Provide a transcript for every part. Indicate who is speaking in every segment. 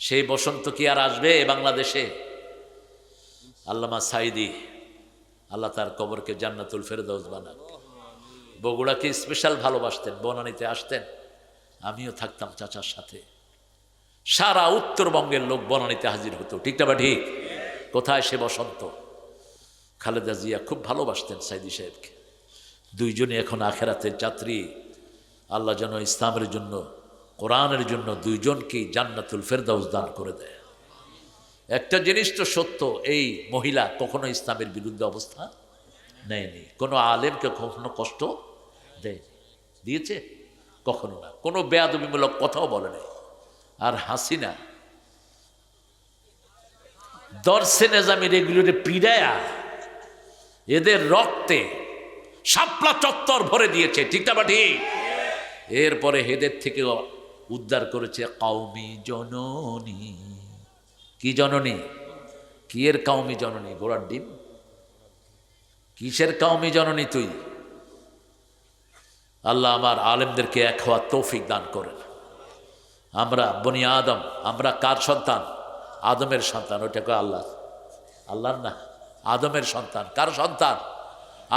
Speaker 1: সেই বসন্ত কি আর আসবে বাংলাদেশে? আল্লামা সাইদি, আল্লাহ তার কবরকে জান্নাতুল ফেরদৌস বানাক। বগুড়াকে স্পেশাল ভালোবাসতেন, বনানীতে আসতেন, আমিও থাকতাম চাচার সাথে। সারা উত্তরবঙ্গের লোক বনানীতে হাজির হতো, ঠিক না বা ঠিক? কোথায় সে বসন্ত? খালেদা জিয়া খুব ভালোবাসতেন সাইদি সাহেবকে। দুইজনই এখন আখেরাতের যাত্রী। আল্লাহ যেন ইসলামের জন্য, কোরআনের জন্য দুইজনকেই জান্নাতুল ফেরদৌস দান করে দেয়। একটা জিনিস তো সত্য, এই মহিলা কখনো ইসলামের বিরুদ্ধে অবস্থা নেয়নি, কোনো আলেমকে কখনো কষ্ট দেয়নি, দিয়েছে কখনো না, কোনো বেয়াদবিমূলক কথাও বলে নাই। আর হাসিনা দর্শে নেজামির এগুলোরে পিড়ায়া এদের রক্তে শাপলা চত্বর ভরে দিয়েছে, ঠিক না বা ঠিক? এরপরে হেদের থেকে উদ্ধার করেছে কওমি জননী। কি জননী? কি এর কওমি জননী? ঘোড়ার ডিম? কিসের কওমি জননী তুই? আল্লাহ আমার আলেমদেরকে এক হওয়ার তৌফিক দান করেন। আমরা বনি আদম, আমরা কার সন্তান? আদমের সন্তান। ওইটাকে আল্লাহ, আল্লাহর না, আদমের সন্তান। কার সন্তান?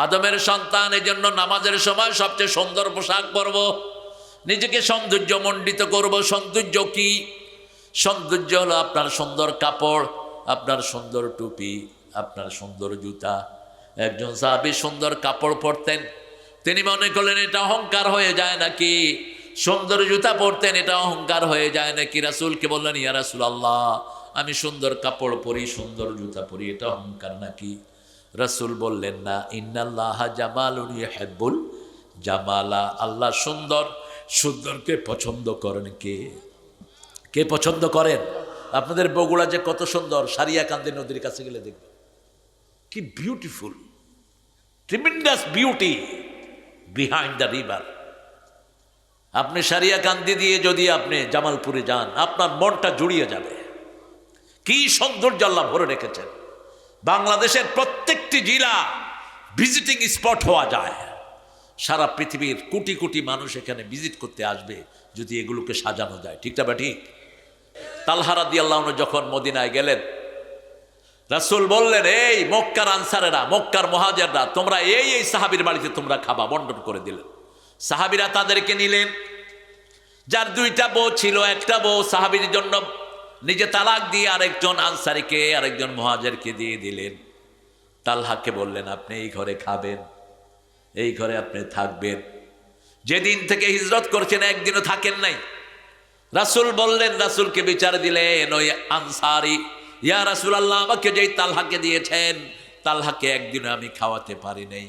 Speaker 1: আদমের সন্তান। এই জন্য নামাজের সময় সবচেয়ে সুন্দর পোশাক পরব, নিজেকে সৌন্দর্য মণ্ডিত করব। সৌন্দর্য কি? সৌন্দর্য হলো আপনার সুন্দর কাপড়, আপনার সুন্দর টুপি, আপনার সুন্দর জুতা। একজন সাহাবী সুন্দর কাপড় পরতেন, তিনি মনে করলেন এটা অহংকার হয়ে যায় নাকি? সুন্দর জুতা পরতেন, এটা অহংকার হয়ে যায় নাকি? রাসূলকে বললেন, ইয়া রাসূলুল্লাহ, আমি সুন্দর কাপড় পরি, সুন্দর জুতা পরি, এটা অহংকার নাকি? রাসূল বললেন, না, ইন্নাল্লাহা জামালুন ইউহিব্বুল জামালা। আল্লাহ সুন্দর, সুন্দরকে পছন্দ করেন কে? কে পছন্দ করেন? আপনাদের বগুড়া যে কত সুন্দর, সারিয়াকান্দি নদীর কাছে গেলে দেখবেন কি beautiful, tremendous beauty behind the river. আপনি সারিয়াকান্দি দিয়ে যদি আপনি জামালপুরে যান, আপনার মনটা জুড়িয়ে যাবে। কি সৌন্দর্য আল্লাহ ভরে রেখেছেন। বাংলাদেশের প্রত্যেকটি জেলা ভিজিটিং স্পট হওয়া যায়। সারা পৃথিবীর কোটি কোটি মানুষ এখানে ভিজিট করতে আসবে যদি এগুলোকে সাজানো যায়, ঠিক না বা ঠিক? তালহা রাদিয়াল্লাহু আনহু যখন মদিনায় গেলেন, রাসূল বললেন, এই মক্কার আনসারেরা, মক্কার মুহাজিররা, তোমরা এই এই সাহাবীর বাড়িতে তোমরা খাবা, বন্টন করে দিলেন। সাহাবীরা তাদেরকে নিলেন। যার দুইটা বউ ছিল, একটা বউ সাহাবীর জন্য নিজে তালাক দিয়ে আরেকজন আনসারীকে, আরেকজন মুহাজিরকে দিয়ে দিলেন। তালহাকে বললেন, আপনি এই ঘরে খাবেন, এই ঘরে আপনি থাকবেন। যেদিন থেকে হিজরত করছেন একদিনও থাকেন নাই। রাসূল বললেন, রাসূলকে বিচার দিলেন, ওই আনসারী, ইয়া রাসূলুল্লাহ, আমাকে যেই তালহাকে দিয়েছেন, তালহাকে একদিনও আমি খাওয়াতে পারি নাই,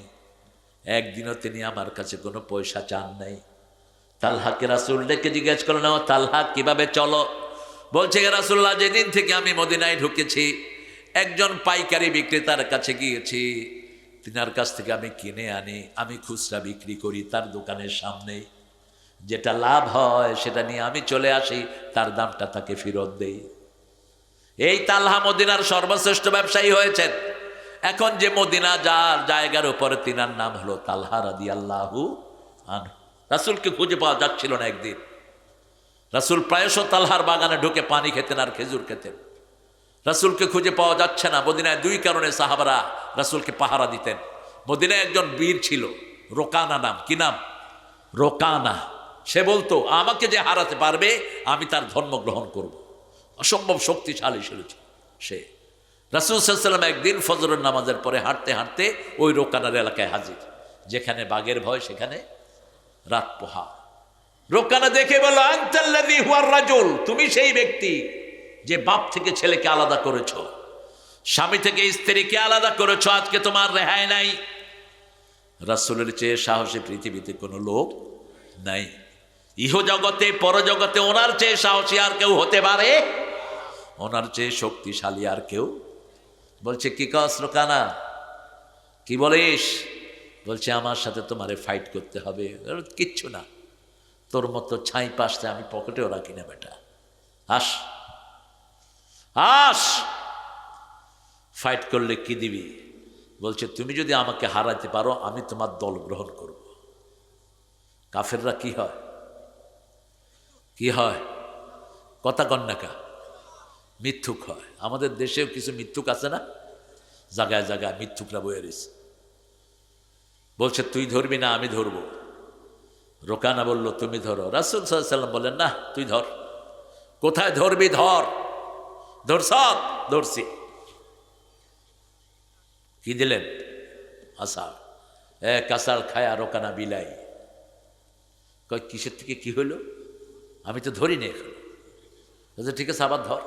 Speaker 1: একদিনও তিনি আমার কাছে কোনো পয়সা চান নাই। তালহাকে রাসূল ডেকে জিজ্ঞেস করলেন, ও তালহা, কিভাবে চলো? বলছে, ইয়া রাসূলুল্লাহ, যেদিন থেকে আমি মদিনায় ঢুকেছি, একজন পাইকারি বিক্রেতার কাছে গিয়েছি, তিনার কাছ থেকে আমি কিনে আনি, আমি খুচরা বিক্রি করি তার দোকানের সামনে, যেটা লাভ হয় সেটা নিয়ে আমি চলে আসি, তার দামটা তাকে ফেরত দেই। এই তালহা মদিনার সর্বশ্রেষ্ঠ ব্যবসায়ী হয়েছেন। এখন যে মদিনা যার জায়গার উপরে, তিনার নাম হলো তালহা রাদিয়াল্লাহু আনহু। রাসূলকে খুঁজে পাওয়া যাচ্ছিল না। একদিন রাসূল প্রায়শ তালহার বাগানে ঢুকে পানি খেতেন আর খেজুর খেতেন। রাসূলকে খুঁজে পাওয়া যাচ্ছে না। মদিনায় দুই কারণে সাহাবারা রাসূলকে পাহারা দিতেন। মদিনায় একজন বীর ছিল, রোকানা নাম। কি নাম? রোকানা। সে বলতো, আমাকে যে হারাতে পারবে আমি তার ধর্ম গ্রহণ করব। অসম্ভব শক্তিশালী ছিল সে। রাসূল সাল্লাল্লাহু আলাইহি ওয়াসাল্লাম একদিন ফজরের নামাজের পরে হাঁটতে হাঁটতে ওই রোকানার এলাকায় হাজির। যেখানে বাঘের ভয় সেখানে রাত পোহা। রোকানা দেখে বলল, আনতাল্লাযী হুয়ার রাজুল, তুমি সেই ব্যক্তি যে বাপ থেকে ছেলেকে আলাদা করেছো, স্বামী থেকে স্ত্রীকে আলাদা করেছো, আজকে তোমার রেহাই নাই। রাসূলের চেয়ে সাহসী পৃথিবীতে কোনো লোক নাই। ইহজগতে পরজগতে ওনার চেয়ে সাহসী আর কেউ হতে পারে? ওনার চেয়ে শক্তিশালী আর কেউ? বলছে, কি কস রোকানা, কি বলিস? বলছে, আমার সাথে তোমারে ফাইট করতে হবে। কিচ্ছু না, তোর মতো ছাই পাশে আমি পকেটেও রাখি না বেটা, আস আস, ফাইট করলে কি দিবি? বলছে, তুমি যদি আমাকে হারাতে পারো আমি তোমার দল গ্রহণ করব। কাফেররা কি হয়? কি হয়? কথা কন্যাকা মিথ্যুক হয়। আমাদের দেশেও কিছু মিথ্যুক আছে না, জায়গায় জায়গায় মিথ্যুকরা বয়ে রয়েছে, বলছে তুই ধরবি না আমি ধরবো। রোকানা বলল তুমি ধরো, রাসূল সাল্লাল্লাহু আলাইহি ওয়াসাল্লাম বললেন না তুই ধর। কোথায় ধরবি ধর, ধরছ? ধরছি। কি দিলেন? আষাঢ়। এক আষাঢ় খায়া রোকানা বিলাই। কয় কিসের থেকে কি হলো? আমি তো ধরিনি এখন। ঠিক আছে আবার ধর।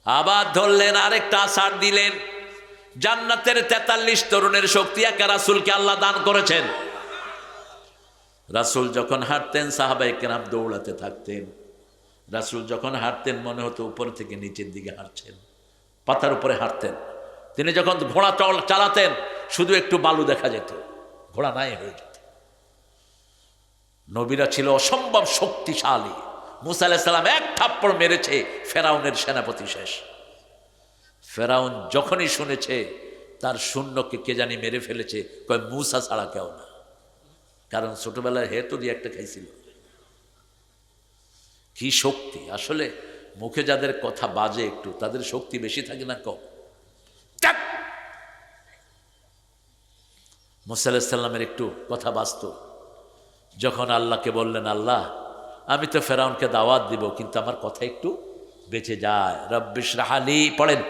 Speaker 1: আবার ধরলেন, আরেকটা আষাঢ় দিলেন। জান্নাতের 43 তরুণের শক্তি একা রাসূলকে আল্লাহ দান করেছেন। রাসূল যখন হাঁটতেন সাহাবায়ে কেরাম দৌড়াতে থাকতেন। রাসূল যখন হাঁটতেন মনে হতো উপর থেকে নিচের দিকে হাঁটছেন, পাতার উপরে হাঁটতেন। তিনি যখন ঘোড়া চালাতেন শুধু একটু বালু দেখা যেত, ঘোড়া নাই হয়ে যেত। নবীরা ছিল অসম্ভব শক্তিশালী। মুসা আলাইহিস সালাম এক থাপ্পড় মেরেছে, ফেরাউনের সেনাপতি শেষ। ফেরাউন যখনই শুনেছে তার সৈন্যকে কে জানি মেরে ফেলেছে, কয় মুসা ছাড়া কেউ না। কারণ ছোটবেলায় হেতো দিয়ে একটা খাইছিল। কি শক্তি! আসলে মুখে যাদের কথা বাজে একটু, তাদের শক্তি বেশি থাকে না কম? মুসা আলাইহিস সালামের একটু কথা বাজতো যখন আল্লাহকে বললেন, আল্লাহ আমি তো ফেরাউনকে দাওয়াত দিব, কিন্তু আমার কথা একটু বেঁচে যায়। রব্বিশরাহ লি, পড়েন,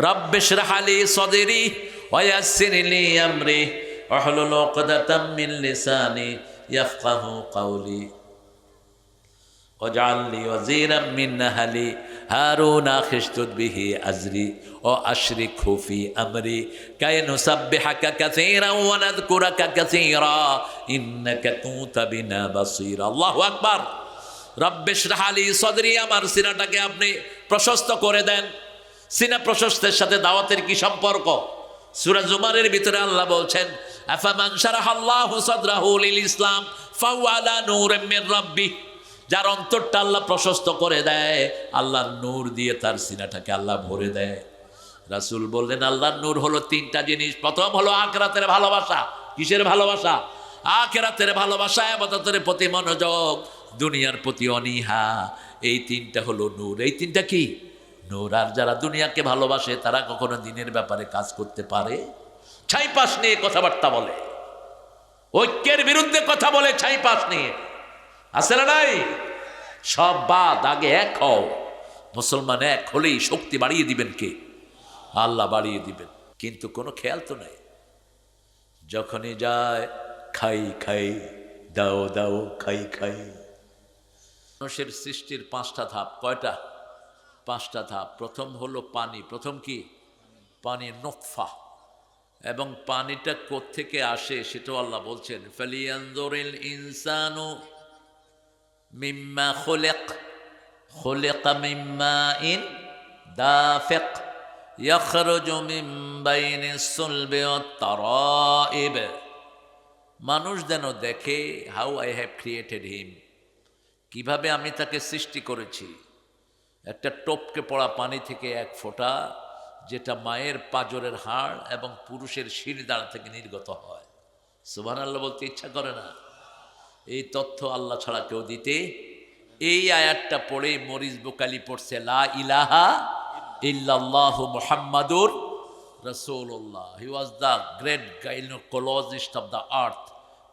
Speaker 1: রব্বিশরাহ লি সদরি ওয়া ইয়াসসির লি আমরি ওয়াহলুল উকদাতাম মিন লিসানি ইয়াফকাহু কাওলি ওয়াজআল লি ওয়াজিরাম মিন আহলি হারুন আখিশতুদ বিহি আজরি ও আশরিকহু ফি আমরি কাই নুসাব্বিহাকা কাসীরান ওয়া নাযকুরাকা কাসীরা ইন্নাকা কুনতা বিনা বাসীরা। আল্লাহু আকবার। রব্বিশরাহ লি সদরি, আমার সিনাটাকে আপনি প্রশস্ত করে দেন। সিনা প্রশস্তের সাথে দাওয়াতের কি সম্পর্ক? সূরা জুমারের ভিতরে আল্লাহ বলছেন, আফামান শারাহাল্লাহু সাদরাহু লিল ইসলাম ফাহুয়া আলা নূরিম মির রাব্বিহ। যার অন্তরটা আল্লাহ প্রশস্ত করে দেয়, আল্লাহর নূর দিয়ে তার সিনাটাকে আল্লাহ ভরে দেয়। রাসূল বললেন আল্লাহর নূর হলো 3টা জিনিস। প্রথম হলো আখিরাতের ভালোবাসা। কিসের ভালোবাসা? আখিরাতের ভালোবাসা, ইবাদতের প্রতি মনোযোগ, দুনিয়ার প্রতি অনীহা। এই 3টা হলো নূর। এই 3টা কি? নূর। আর যারা দুনিয়াকে ভালোবাসে তারা কখনো দিনের ব্যাপারে কাজ করতে পারে? ছাইপাশ নিয়ে কথাবার্তা বলে, ঐক্যের বিরুদ্ধে কথা বলে, ছাইপাশ নিয়ে। আছে না নাই? সব বাদ, আগে এক হও। মুসলমান এক হলেই শক্তি বাড়িয়ে দিবেন কে? আল্লাহ বাড়িয়ে দিবেন। কিন্তু কোনো খেয়াল তো নাই। যখনই যায় খাই খাই, দাও দাও খাই খাই। মানুষের সৃষ্টির 5টা ধাপ। কয়টা? 5টা ধাপ। প্রথম হলো পানি। প্রথম কি? পানি, নুতফা। এবং পানিটা কোত্থেকে আসে সেটাও আল্লাহ বলছেন, ফালিয়ানজুরিল ইনসানু মিম্মা খুলিক, খুলিকা মিন মাইন দাফিক ইয়াখরুজু মিন বাইনিস সুলবি ওয়াত তারাইব। মানুষ যেন দেখে হাউ আই হ্যাভ ক্রিয়েটেড হিম, কিভাবে আমি তাকে সৃষ্টি করেছি। একটা টপকে পড়া পানি থেকে এক ফোঁটা, যেটা মায়ের পাঁজরের হাড় এবং পুরুষের শিরদাঁড়া থেকে নির্গত হয়। সুবহানাল্লাহ বলতে ইচ্ছা করে না? এই তথ্য আল্লাহ ছাড়া কেউ দিতে। এই আয়াতটা পড়ে মরিস বুকালি পড়ছে, লা ইলাহা ইল্লাল্লাহু মুহাম্মাদুর রাসূলুল্লাহ। He was the great gynaecologist of the earth.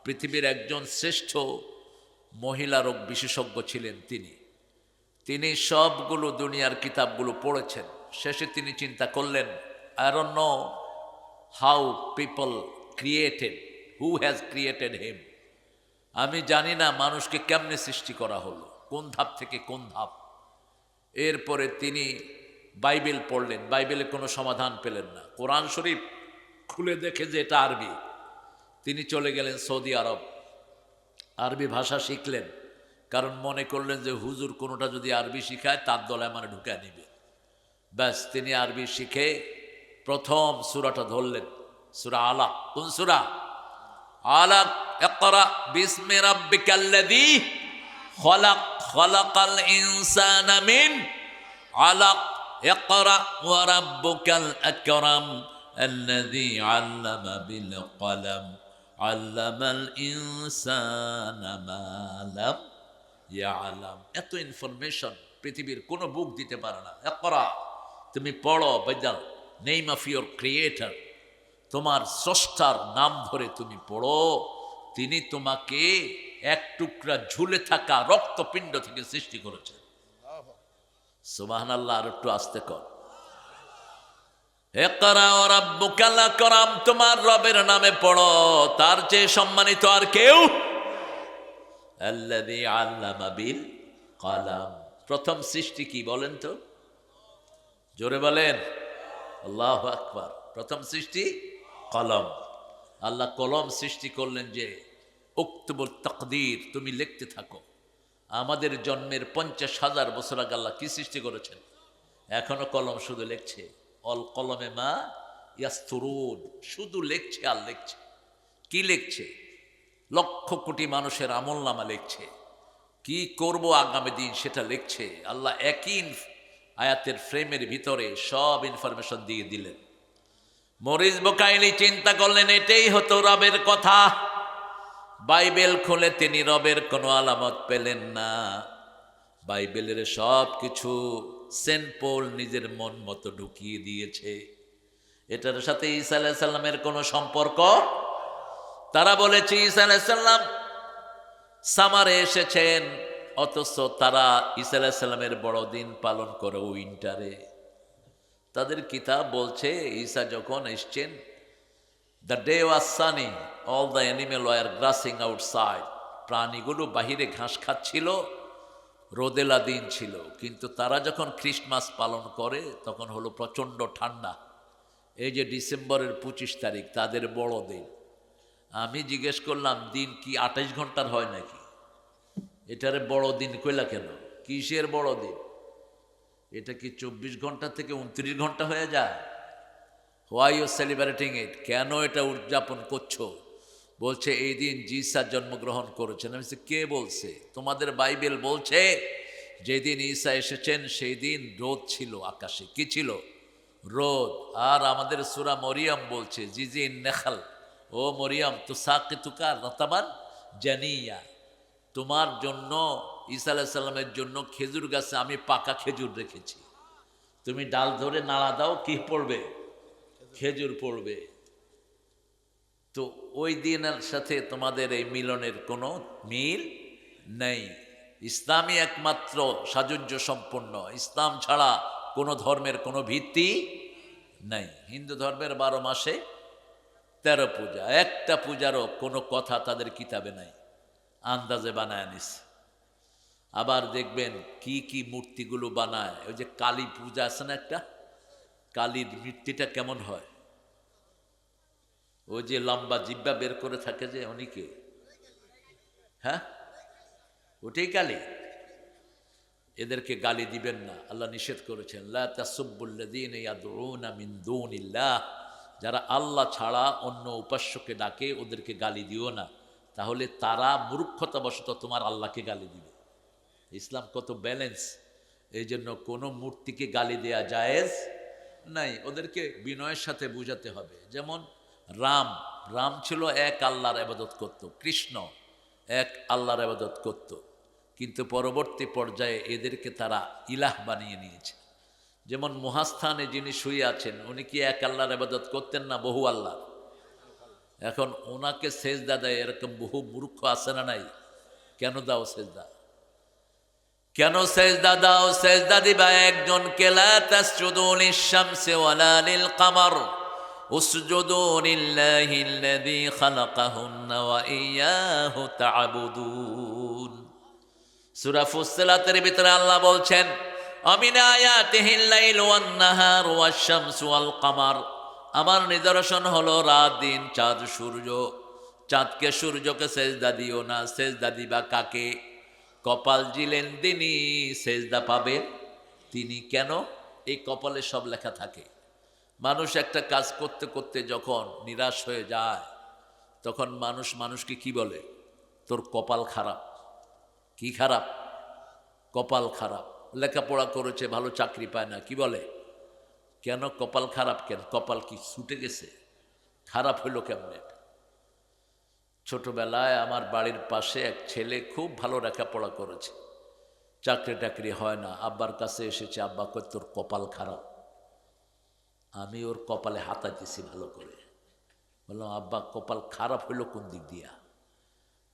Speaker 1: পৃথিবীর একজন শ্রেষ্ঠ মহিলা রোগ বিশেষজ্ঞ ছিলেন তিনি। তিনি সবগুলো দুনিয়ার কিতাবগুলো পড়েছেন। শেষে তিনি চিন্তা করলেন, I don't know how people created, who has created him. আমি জানি না মানুষকে কেমনে সৃষ্টি করা হলো, কোন ধাপ থেকে কোন ধাপ। এরপরে তিনি বাইবেল পড়লেন, বাইবেলে কোনো সমাধান পেলেন না। কোরআন শরীফ খুলে দেখে যে এটা আরবি। তিনি চলে গেলেন সৌদি আরব, আরবি ভাষা শিখলেন। কারণ মনে করলেন যে হুজুর কোনোটা যদি আরবি শিখায় তার দলে আমার ঢুকায় নিবে। ব্যাস, তিনি আরবি শিখে প্রথম সূরাটা ধরলেন, সূরা আলাক। কোন সূরা? আলাক। ইকরা বিসমি রাব্বিকাল্লাযী খলাক, খলাকাল ইনসানা মিন আলাক, ইকরা ওয়া রাব্বুকাল আকরাম আল্লাযী আল্লামা বিল কলম আল্লামাল ইনসানা মা লাম ইয়ালাম। এত ইনফরমেশন পৃথিবীর কোনো বুক দিতে পারে না। ইকরা, তুমি পড়ো, by name of your creator, তোমার স্রষ্টার নাম ধরে তুমি পড়ো। তিনি তোমাকে এক টুকরা ঝুলে থাকা রক্তপিণ্ড থেকে সৃষ্টি করেছেন। সুবহানাল্লাহ। আর একটু আস্তে কর। ইকরা ওয়া রাব্বুকাল আকরাম, তোমার রবের নামে পড়ো, তার চেয়ে সম্মানিত আর কেউ। আল্লাযী আল্লামা বিল কলম, প্রথম সৃষ্টি কি বলেন তো, জোরে বলেন। আল্লাহু আকবার। প্রথম সৃষ্টি কলম। আল্লাহ কলম সৃষ্টি করলেন যে উক্তুবুত তাকদীর, তুমি লিখতে থাকো। আমাদের জন্মের 50,000 বছর আগে আল্লাহ কি সৃষ্টি করেছেন? এখনো কলম শুধু লিখছে। অল কলমে মা ইয়াসতুরুন, শুধু লিখছে আর লিখছে। কি লিখছে? লক্ষ কোটি মানুষের আমলনামা লিখছে, কি করব আগামী দিন সেটা লিখছে। আল্লাহ একই আয়াতের ফ্রেমের ভিতরে সব ইনফরমেশন দিয়ে দিলেন। মরিস বুকাইলি চিন্তা করলেন এটাই হতো রবের কথা। বাইবেল খুলে তিনি রবের কোনো আলামত পেলেন না। বাইবেলের সব কিছু সেন্ট পল নিজের মন মতো ঢুকিয়ে দিয়েছে। এটার সাথে ঈসা আলাইহিস সালামের কোনো সম্পর্ক। তারা বলেছে ঈসা আলাইহিস সালাম সামারে এসেছেন, অথচ তারা ঈসা আলাইহিস সালামের বড়দিন পালন করে উইন্টারে। তাদের কিতাব বলছে ঈসা যখন এসছেন, the day was sunny, all the animal were grazing outside, প্রাণীগুলো বাহিরে ঘাস খাচ্ছিল, রোদেলা দিন ছিল। কিন্তু তারা যখন খ্রিস্টমাস পালন করে তখন হলো প্রচণ্ড ঠান্ডা। এই যে ডিসেম্বরের 25 তারিখ তাদের বড় দিন। আমি জিজ্ঞেস করলাম দিন কি 28 ঘন্টার হয় নাকি? এটারে বড় দিন কইলা কেন? কিসের বড় দিন? এটা কি 24 ঘন্টা থেকে 29 ঘন্টা হয়ে যায়? হোয়াই ইউ সেলিব্রেটিং ইট? কেন এটা উদযাপন করছো? বলছে এই দিন যিশা জন্মগ্রহণ করেছেন। আমি বলছি কে বলছে? তোমাদের বাইবেল বলছে যেদিন ঈসা এসেছেন সেই দিন রোদ ছিল আকাশে। কি ছিল? রোদ। আর আমাদের সূরা মরিয়ম বলছে জিজিন নেখাল, ও মরিয়ম তুসাকিতুকা রাতাবান জানিয়া, তোমার জন্য ঈসা আলাইহিস সালামের জন্য খেজুর গাছে আমি পাকা খেজুর রেখেছি। তুমি ডাল ধরে নাড়া দাও, কি পড়বে? খেজুর পড়বে। তো ওই দিনের সাথে তোমাদের এই মিলনের কোনো মিল নেই। ইসলামই একমাত্র সাজুজ্য সম্পন্ন। ইসলাম ছাড়া কোনো ধর্মের কোনো ভিত্তি নেই। হিন্দু ধর্মের 12 মাসে 13 পূজা, একটা পূজারও কোনো কথা তাদের কিতাবে নাই, আন্দাজে বানায় নিস। আবার দেখবেন কি কি মূর্তিগুলো বানায়। ওই যে কালী পূজা আছে না একটা, কালীর মূর্তিটা কেমন হয়? ওই যে লম্বা জিব্বা বের করে থাকে যে অনেকে, হ্যাঁ ওটাই কালী। এদেরকে গালি দিবেন না, আল্লাহ নিষেধ করেছেন লা তাসুব্বুল্লাযীনা ইয়াদউনা মিন দুনিল্লাহ, যারা আল্লাহ ছাড়া অন্য উপাস্যকে ডাকে ওদেরকে গালি দিও না, তাহলে তারা মূর্খতাবশত তোমার আল্লাহকে গালি দিবে। ইসলাম কত ব্যালেন্স। এই জন্য কোনো মূর্তিকে গালি দেয়া জায়েজ নাই, ওদেরকে বিনয়ের সাথে বুঝাতে হবে। যেমন রাম ছিল এক আল্লাহর ইবাদত করত, কৃষ্ণ এক আল্লাহর ইবাদত করত, কিন্তু পরবর্তী পর্যায়ে এদেরকে তারা ইলাহ বানিয়ে নিয়েছে। যেমন মহাস্থানে যিনি শুয়ে আছেন উনি কি এক আল্লাহর ইবাদত করতেন না বহু আল্লাহ? এখন ওনাকে সেজদা দেয় এরকম বহু মূর্খ আছে না নাই? কেন দাও সেজদা? কেন সেজদা দাও? সেজদা দিবা একজনকে। লা তাসজুদু লিশ-শামসি ওয়ালা লিল-কামার উসজুদু লিল্লাহিল্লাযী খালাকাহুন্না ওয়া ইয়্যাহু তা'বুদুন। সূরা ফুসসিলাতের ভিতরে আল্লাহ বলছেন আমিন আয়াতিহিল লাইলু ওয়ান-নাহার ওয়াশ-শামসু ওয়াল-কামার, আমার নিদর্শন হলো রাত দিন চাঁদ সূর্য। চাঁদকে সূর্যকে সেজদা দিও না। সেজদা দিবা কাকে? কপাল জিলেন তিনি, সেজদা পাবেন তিনি। কেন? এই কপালে সব লেখা থাকে। মানুষ একটা কাজ করতে করতে যখন নিরাশ হয়ে যায় তখন মানুষকে কি বলে? তোর কপাল খারাপ। কি খারাপ? কপাল খারাপ। লেখাপড়া করেছে ভালো চাকরি পায় না, কি বলে? কেন কপাল খারাপ? কেন কপাল কি ছুটে গেছে? খারাপ হইল কেমনে? ছোটবেলায় আমার বাড়ির পাশে এক ছেলে খুব ভালো লেখাপড়া করেছে, চাকরি টাকরি হয় না, আব্বার কাছে এসেছে। আব্বা কয় তোর কপাল খারাপ। আমি ওর কপালে হাতাইতেছি ভালো করে, বললাম আব্বা কপাল খারাপ হইল কোন দিক দিয়া?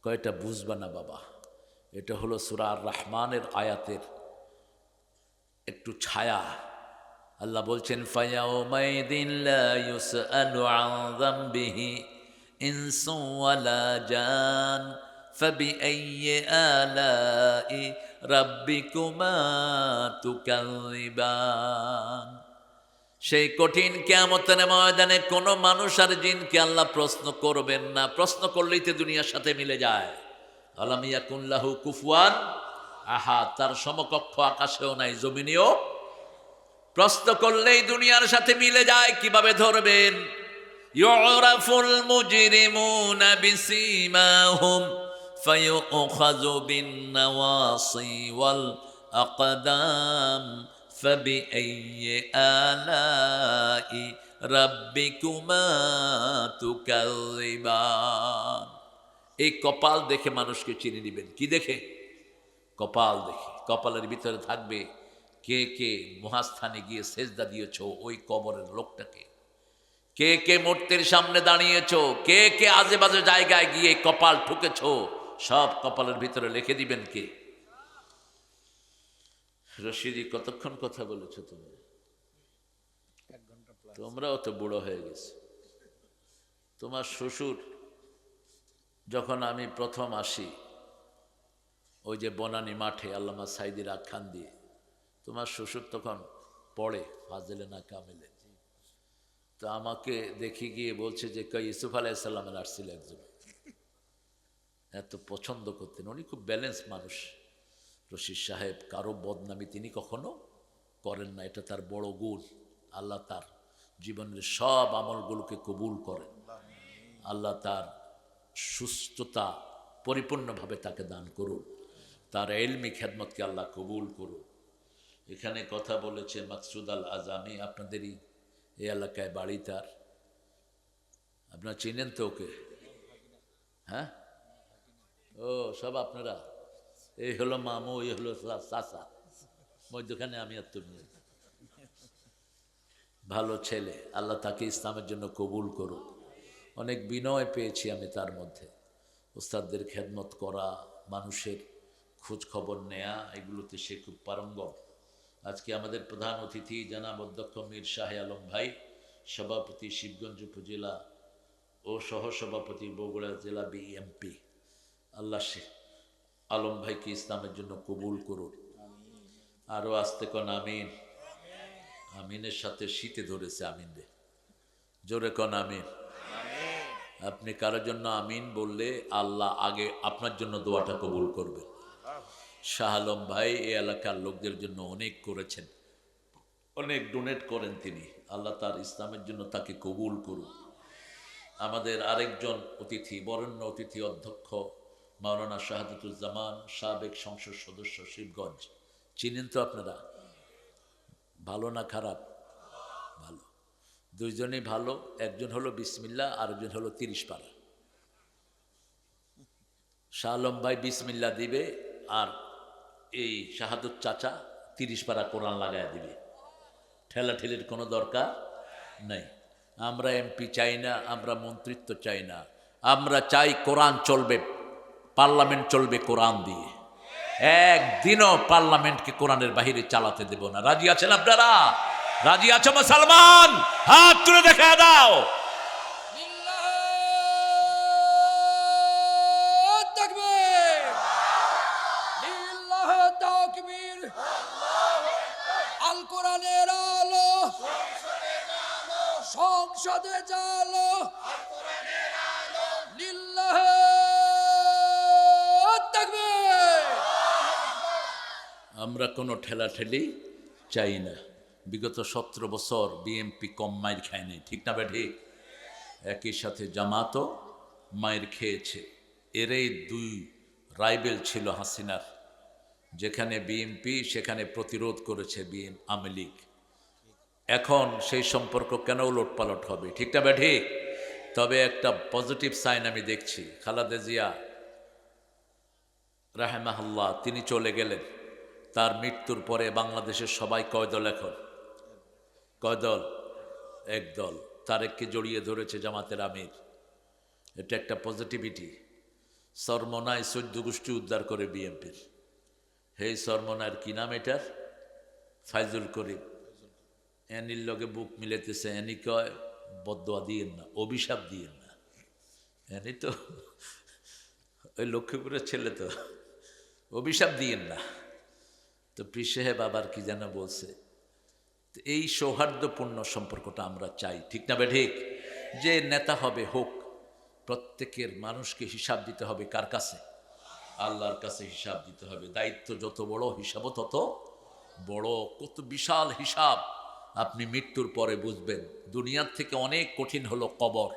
Speaker 1: কয়টা বুঝবা না বাবা, এটা হলো সূরা আর রহমানের আয়াতের একটু ছায়া। আল্লাহ বলছেন ফায়াউমাইদিন লা ইউসআলু আন যামবিহি ইনসুন ওয়ালা জান ফাবিআইয়ি আলাই রাব্বিকুমা তুকাযযিবান। সেই কঠিন কিয়ামতের ময়দানে কোনো মানুষ আর জিনকে আল্লাহ প্রশ্ন করবেন না। প্রশ্ন করলেই তো দুনিয়ার সাথে মিলে যায়। আলাম ইয়াকুন লাহু কুফুয়ান আহাদ, তার সমকক্ষ আকাশেও নাই জমিনেও। প্রশ্ন করলেই দুনিয়ার সাথে মিলে যায়। কিভাবে ধরবেন? ইউরাফুল মুজরিমুনা বিসীমাহুম ফায়ুখাযু বিন-নাওয়াসি ওয়াল আকদাম ফাবিআইয়ি আলাই রাব্বিকুমা তুকাযযিবান। এই কপাল দেখে মানুষকে চিনে নেবেন। কি দেখে? কপাল দেখে। কপালের ভিতরে থাকবে কে কে মহাস্থানে গিয়ে সেজদা দিয়েছ ওই কবরের লোকটাকে, কে কে মূর্তির সামনে দাঁড়িয়েছ, কে কে আজে বাজে জায়গায় গিয়ে কপাল ঠুকেছ, সব কপালের ভিতরে লিখে দিবেন কে। রশিদি কতক্ষণ কথা বলেছ তুমি? তোমরাও তো বুড়ো হয়ে গেছে। তোমার শ্বশুর যখন আমি প্রথম আসি ওই যে বনানী মাঠে আল্লামা সাইদির আখ্যান দিয়ে, তোমার শ্বশুর তখন পড়ে ফাজেলে না কামেলে। তো আমাকে দেখি গিয়ে বলছে যে ইউসুফ আলাইসাল্লামের আসছিল একজন, এত পছন্দ করতেন উনি, খুব ব্যালেন্স মানুষ। রশিদ সাহেব কারো বদনামি তিনি কখনো করেন না, এটা তার বড় গুণ। আল্লাহ তার জীবনের সব আমলগুলোকে কবুল করেন। আল্লাহ তার সুস্থতা পরিপূর্ণভাবে তাকে দান করুন, তার ইলমি খেদমতকে আল্লাহ কবুল করুন। এখানে কথা বলেছে মাকসুদ আল আজামি, আপনাদেরই এই এলাকায় বাড়ি তার। আপনারা চিনেন তো ওকে? হ্যাঁ, ও সব আপনারা। এই হলো মামু, এই হলো চাচা, মধ্যখানে আমি আর তুমি। ভালো ছেলে, আল্লাহ তাকে ইসলামের জন্য কবুল করুন। অনেক বিনয় পেয়েছি আমি তার মধ্যে। উস্তাদদের খেদমত করা, মানুষের খোঁজ খবর নেয়া, এগুলোতে সে খুব পারঙ্গম। আজকে আমাদের প্রধান অতিথি জনাব অধ্যক্ষ মীর শাহ আলম ভাই, সভাপতি শিবগঞ্জ উপজেলা ও সহসভাপতি বগুড়া জেলা বিএমপি। আল্লাহ সে আলম ভাইকে ইসলামের জন্য কবুল করুন। আরও আসতে কন আমিন। আমিনের সাথে শীতে ধরেছে আমিন রে, জোরে কন আমিন। আপনি কারোর জন্য আমিন বললে আল্লাহ আগে আপনার জন্য দোয়াটা কবুল করবেন। শাহ আলম ভাই এই এলাকার লোকদের জন্য অনেক করেছেন, অনেক ডোনেট করেন তিনি। আল্লাহ তার ইসলামের জন্য তাকে কবুল করুন। আমাদের আরেকজন অতিথি, বরেণ্য অতিথি অধ্যক্ষ মাওলানা শাহাদাতুজ্জামান, সাবেক সংসদ সদস্য শিবগঞ্জ। চিনেন তো আপনারা? ভালো না খারাপ? ভালো, দুইজনেই ভালো। একজন হলো বিসমিল্লা, আরেকজন হলো 30 পারা। শাহ আলম ভাই বিসমিল্লা দিবে, আর এই শাহাদুত চাচা 30 পারা কোরআন লাগায় দিবে। ঠেলাঠেলির কোনো দরকার নেই। আমরা এমপি চাই না, আমরা মন্ত্রিত্ব চাই না, আমরা চাই কোরআন চলবে, পার্লামেন্ট চলবে কোরআন দিয়ে। একদিনও পার্লামেন্টকে কোরআনের বাহিরে চালাতে দেব না। রাজি আছেন আপনারা? রাজি আছো মুসলমান? হাত তুলে দেখা দাও।
Speaker 2: আল কোরআনের আলো সংসদে জালো, লিল্লাহে তাকবীর।
Speaker 1: আমরা কোনো ঠেলাঠেলি চাই না। বিগত 17 বছর বিএমপি কম মায়ের খায়নি, ঠিক না বেঠি? একই সাথে জামাতও মায়ের খেয়েছে। এরই 2 রাইবেল ছিল হাসিনার, যেখানে বিএমপি সেখানে প্রতিরোধ করেছে আওয়ামী লীগ। এখন সেই সম্পর্ক কেন উলটপালট হবে, ঠিক না বেঠি? তবে একটা পজিটিভ সাইন আমি দেখছি। খালেদা জিয়া রাহেমাহুল্লাহ তিনি চলে গেলেন, তার মৃত্যুর পরে বাংলাদেশের সবাই কয় দল এখন? কয় দল? এক দল। তারেককে জড়িয়ে ধরেছে জামাতের আমির। এটা একটা পজিটিভিটি। সরমনায় 14 গোষ্ঠী উদ্ধার করে বিএনপির। হেই সরমনার কি নাম এটার? ফাইজুল করিম। এনির লগে বুক মিলেতেছে। এনি কয় বদদোয়া দিয়েন না, অভিশাপ দিয়েন না। এনি তো ওই লক্ষ্মীপুরের ছেলে, তো অভিশাপ দিয়েন না। তো পীর সাহেব আবার কি যেন বলছে। এই সৌহার্দ্যপূর্ণ সম্পর্কটা আমরা চাই, ঠিক না ঠিক? যে নেতা হবে হোক, প্রত্যেকের মানুষকে হিসাব দিতে হবে কার কাছে? আল্লাহর কাছে হিসাব দিতে হবে। দায়িত্ব যত বড়, হিসাবও তত বড়। কত বিশাল হিসাব আপনি মৃত্যুর পরে বুঝবেন। দুনিয়ার থেকে অনেক কঠিন হলো কবর,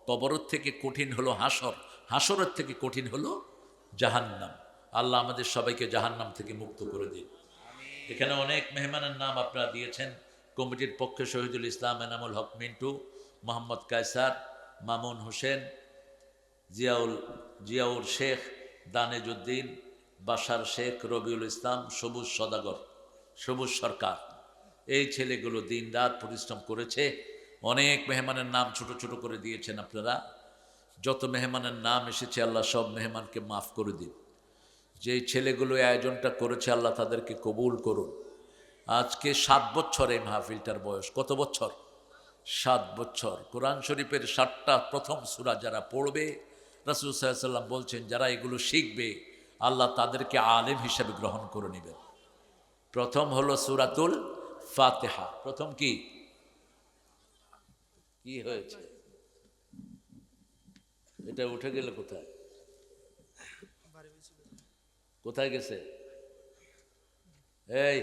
Speaker 1: কবরের থেকে কঠিন হলো হাসর, হাসরের থেকে কঠিন হলো জাহান্নাম। আল্লাহ আমাদের সবাইকে জাহান্নাম থেকে মুক্ত করে দিন। এখানে অনেক মেহমানের নাম আপনারা দিয়েছেন। কমিটির পক্ষে শহীদুল ইসলাম, এনামুল হক মিন্টু, মোহাম্মদ কায়সার, মামুন হোসেন, জিয়াউল শেখ, দানেজউদ্দিন, বাশার শেখ, রবিউল ইসলাম, সবুজ সদাগর, সবুজ সরকার। এই ছেলেগুলো দিন রাত পরিশ্রম করেছে। অনেক মেহমানের নাম ছোট ছোট করে দিয়েছেন আপনারা। যত মেহমানের নাম এসেছে আল্লাহ সব মেহমানকে মাফ করে দিন। যেই ছেলেগুলো আয়োজনটা করেছে আল্লাহ তাদেরকে কবুল করুন। আজকে 7 বছর এই মাহফিলটার বয়স। কত বছর? 7 বছর। কোরআন শরীফের 7টা প্রথম সূরা যারা পড়বে, রাসূল সাল্লাল্লাহু আলাইহি ওয়াসাল্লাম বলছেন যারা এগুলো শিখবে আল্লাহ তাদেরকে আলেম হিসেবে গ্রহণ করে নেবেন। প্রথম হলো সূরাতুল ফাতিহা। প্রথম কি কি হয়েছে? এটা উঠে গেল কোথায়? কোথায় গেছে? এই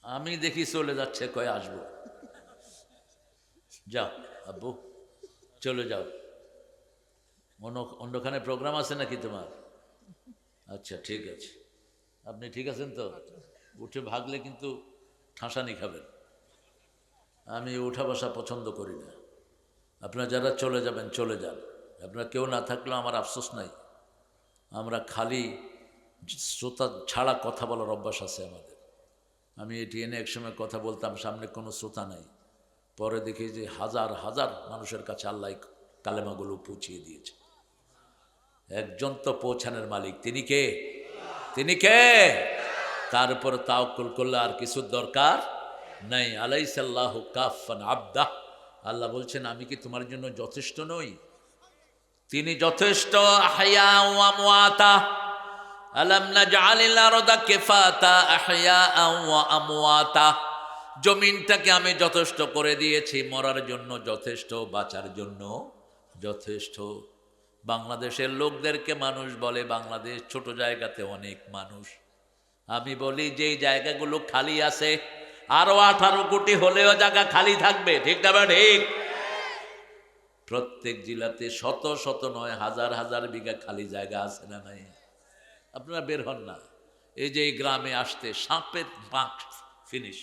Speaker 1: আমি দেখি চলে যাচ্ছে, কয় আসবো। যাও আব্বু, চলে যাও। অন্যখানে প্রোগ্রাম আছে নাকি তোমার? আচ্ছা ঠিক আছে, আপনি ঠিক আছেন তো? উঠে ভাগলে কিন্তু ঠাঁসানি খাবেন। আমি উঠা বসা পছন্দ করি না। আপনারা যারা চলে যাবেন চলে যান। আপনারা কেউ না থাকলেও আমার আফসোস নাই। আমরা খালি শ্রোতা ছাড়া কথা বলার অভ্যাস আছে আমাদের। আমি এটিএনে একসময় কথা বলতাম, সামনে কোনো শ্রোতা নাই। পরে দেখি যে হাজার হাজার মানুষের কাছে আল্লাহ কালেমাগুলো পৌঁছিয়ে দিয়েছে। একজন তো পৌঁছানোর মালিক, তিনি কে? তিনি কে? তার উপর তাওয়াক্কুল করলে আর কিছু দরকার নাই। আলাইসাল্লাহু কাফান আবদা। আল্লাহ বলছেন আমি কি তোমার জন্য যথেষ্ট নই? তিনি যথেষ্ট। আহইয়া ওয়া আমওয়াতা, আলাম নাজআলিল আরদা কিফাতা আহইয়া ওয়া আমওয়াতা। জমিনটাকে আমি যথেষ্ট করে দিয়েছি, মরার জন্য যথেষ্ট, বাঁচার জন্য যথেষ্ট। বাংলাদেশের লোকদেরকে মানুষ বলে বাংলাদেশ ছোট জায়গাতে অনেক মানুষ। আমি বলি যেই জায়গাগুলো খালি আছে আরো 18 কোটি হলেও জায়গা খালি থাকবে, ঠিক না ঠিক? প্রত্যেক জেলাতে শত শত নয় হাজার হাজার বিঘা খালি জায়গা আছে না নাই? আপনারা বের হন না। এই যে এই গ্রামে আসতে সাপের পাঁক ফিনিশ।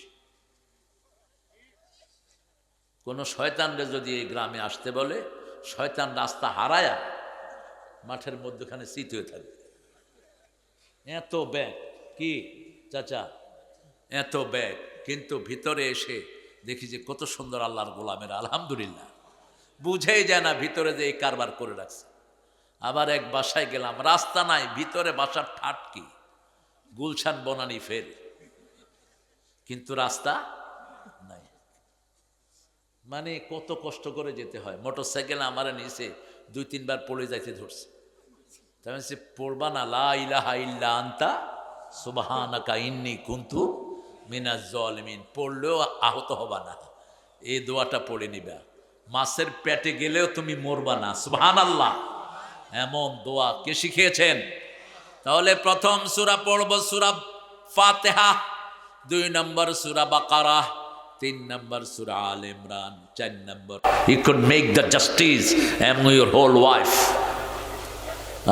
Speaker 1: কোন শয়তানরে যদি এই গ্রামে আসতে বলে, শয়তান রাস্তা হারায়া মাঠের মধ্যখানে চিত হয়ে থাকবে। এত ব্যাগ কি চাচা, এত ব্যাগ, কিন্তু ভিতরে এসে দেখি যে কত সুন্দর আল্লাহর গোলামের, আলহামদুলিল্লাহ। বুঝেই যায় না ভিতরে যে এই কারবার করে রাখছে। আবার এক বাসায় গেলাম, রাস্তা নাই, ভিতরে বাসার ঠাট কি গুলশান বনানি ফের, কিন্তু রাস্তা নাই। মানে কত কষ্ট করে যেতে হয়। মোটর সাইকেল আমার নিচে 2-3 বার পড়ে যাইতে ধরছে। তাই সে পড়বা না লা ইলাহা ইল্লা আনতা সুবহানাকা ইন্নী কুনতু মিনাজ জালিমিন, পড়লেও আহত হবা না। এই দোয়াটা পড়ে নিবা। মাছের পেটে গেলেও তুমি মরবা না, সুবহানাল্লাহ। এমন দোয়া কে শিখিয়েছেন? তাহলে প্রথম সূরা পড়ব সূরা ফাতিহা, 2 নম্বর সূরা বাকারা, 3 নম্বর সূরা আল ইমরান, 4 নম্বর you could make the justice among your whole wife।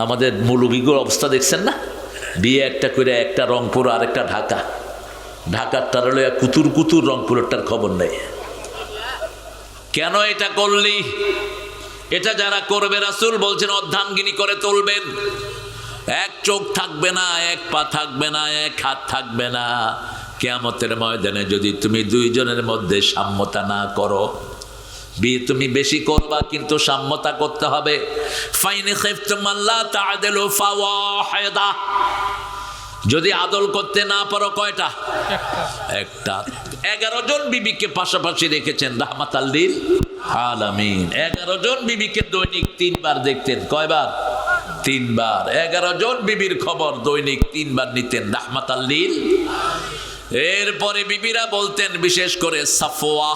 Speaker 1: আমাদের মৌলবীগুলোর অবস্থা দেখছেন না? বিয়ে একটা করে, একটা রংপুর আর একটা ঢাকা। ঢাকারটার হলো কুতুর কুতুর, রংপুরেরটার খবর নেই। কেন এটা করলি? এটা যারা করবে রাসূল বলছেন অর্ধাঙ্গিনী করে তুলবেন। এক চোখ থাকবে না, এক পা থাকবে না, এক হাত থাকবে না। কিয়ামতের ময়দানে যদি তুমি দুইজনের মধ্যে সাম্যতা না করো, বিয়ে তুমি বেশি করবা কিন্তু সাম্যতা করতে হবে। ফাইন খিফতুম আল্লা তা'দিলু ফাওয়াহিদা, যদি আদল করতে না পারো কয়টা? একটা। 11 জন বিবিকে পাশাপাশি রেখেছেন রাহমাতাল লিল আলামিন। 11 জন বিবিকে দৈনিক 3 বার দেখতেন। কয়বার? 3 বার। 11 জন বিবির খবর দৈনিক 3 বার নিতেন রাহমাতাল লিল। এরপরে বিবিরা বলতেন, বিশেষ করে সাফওয়া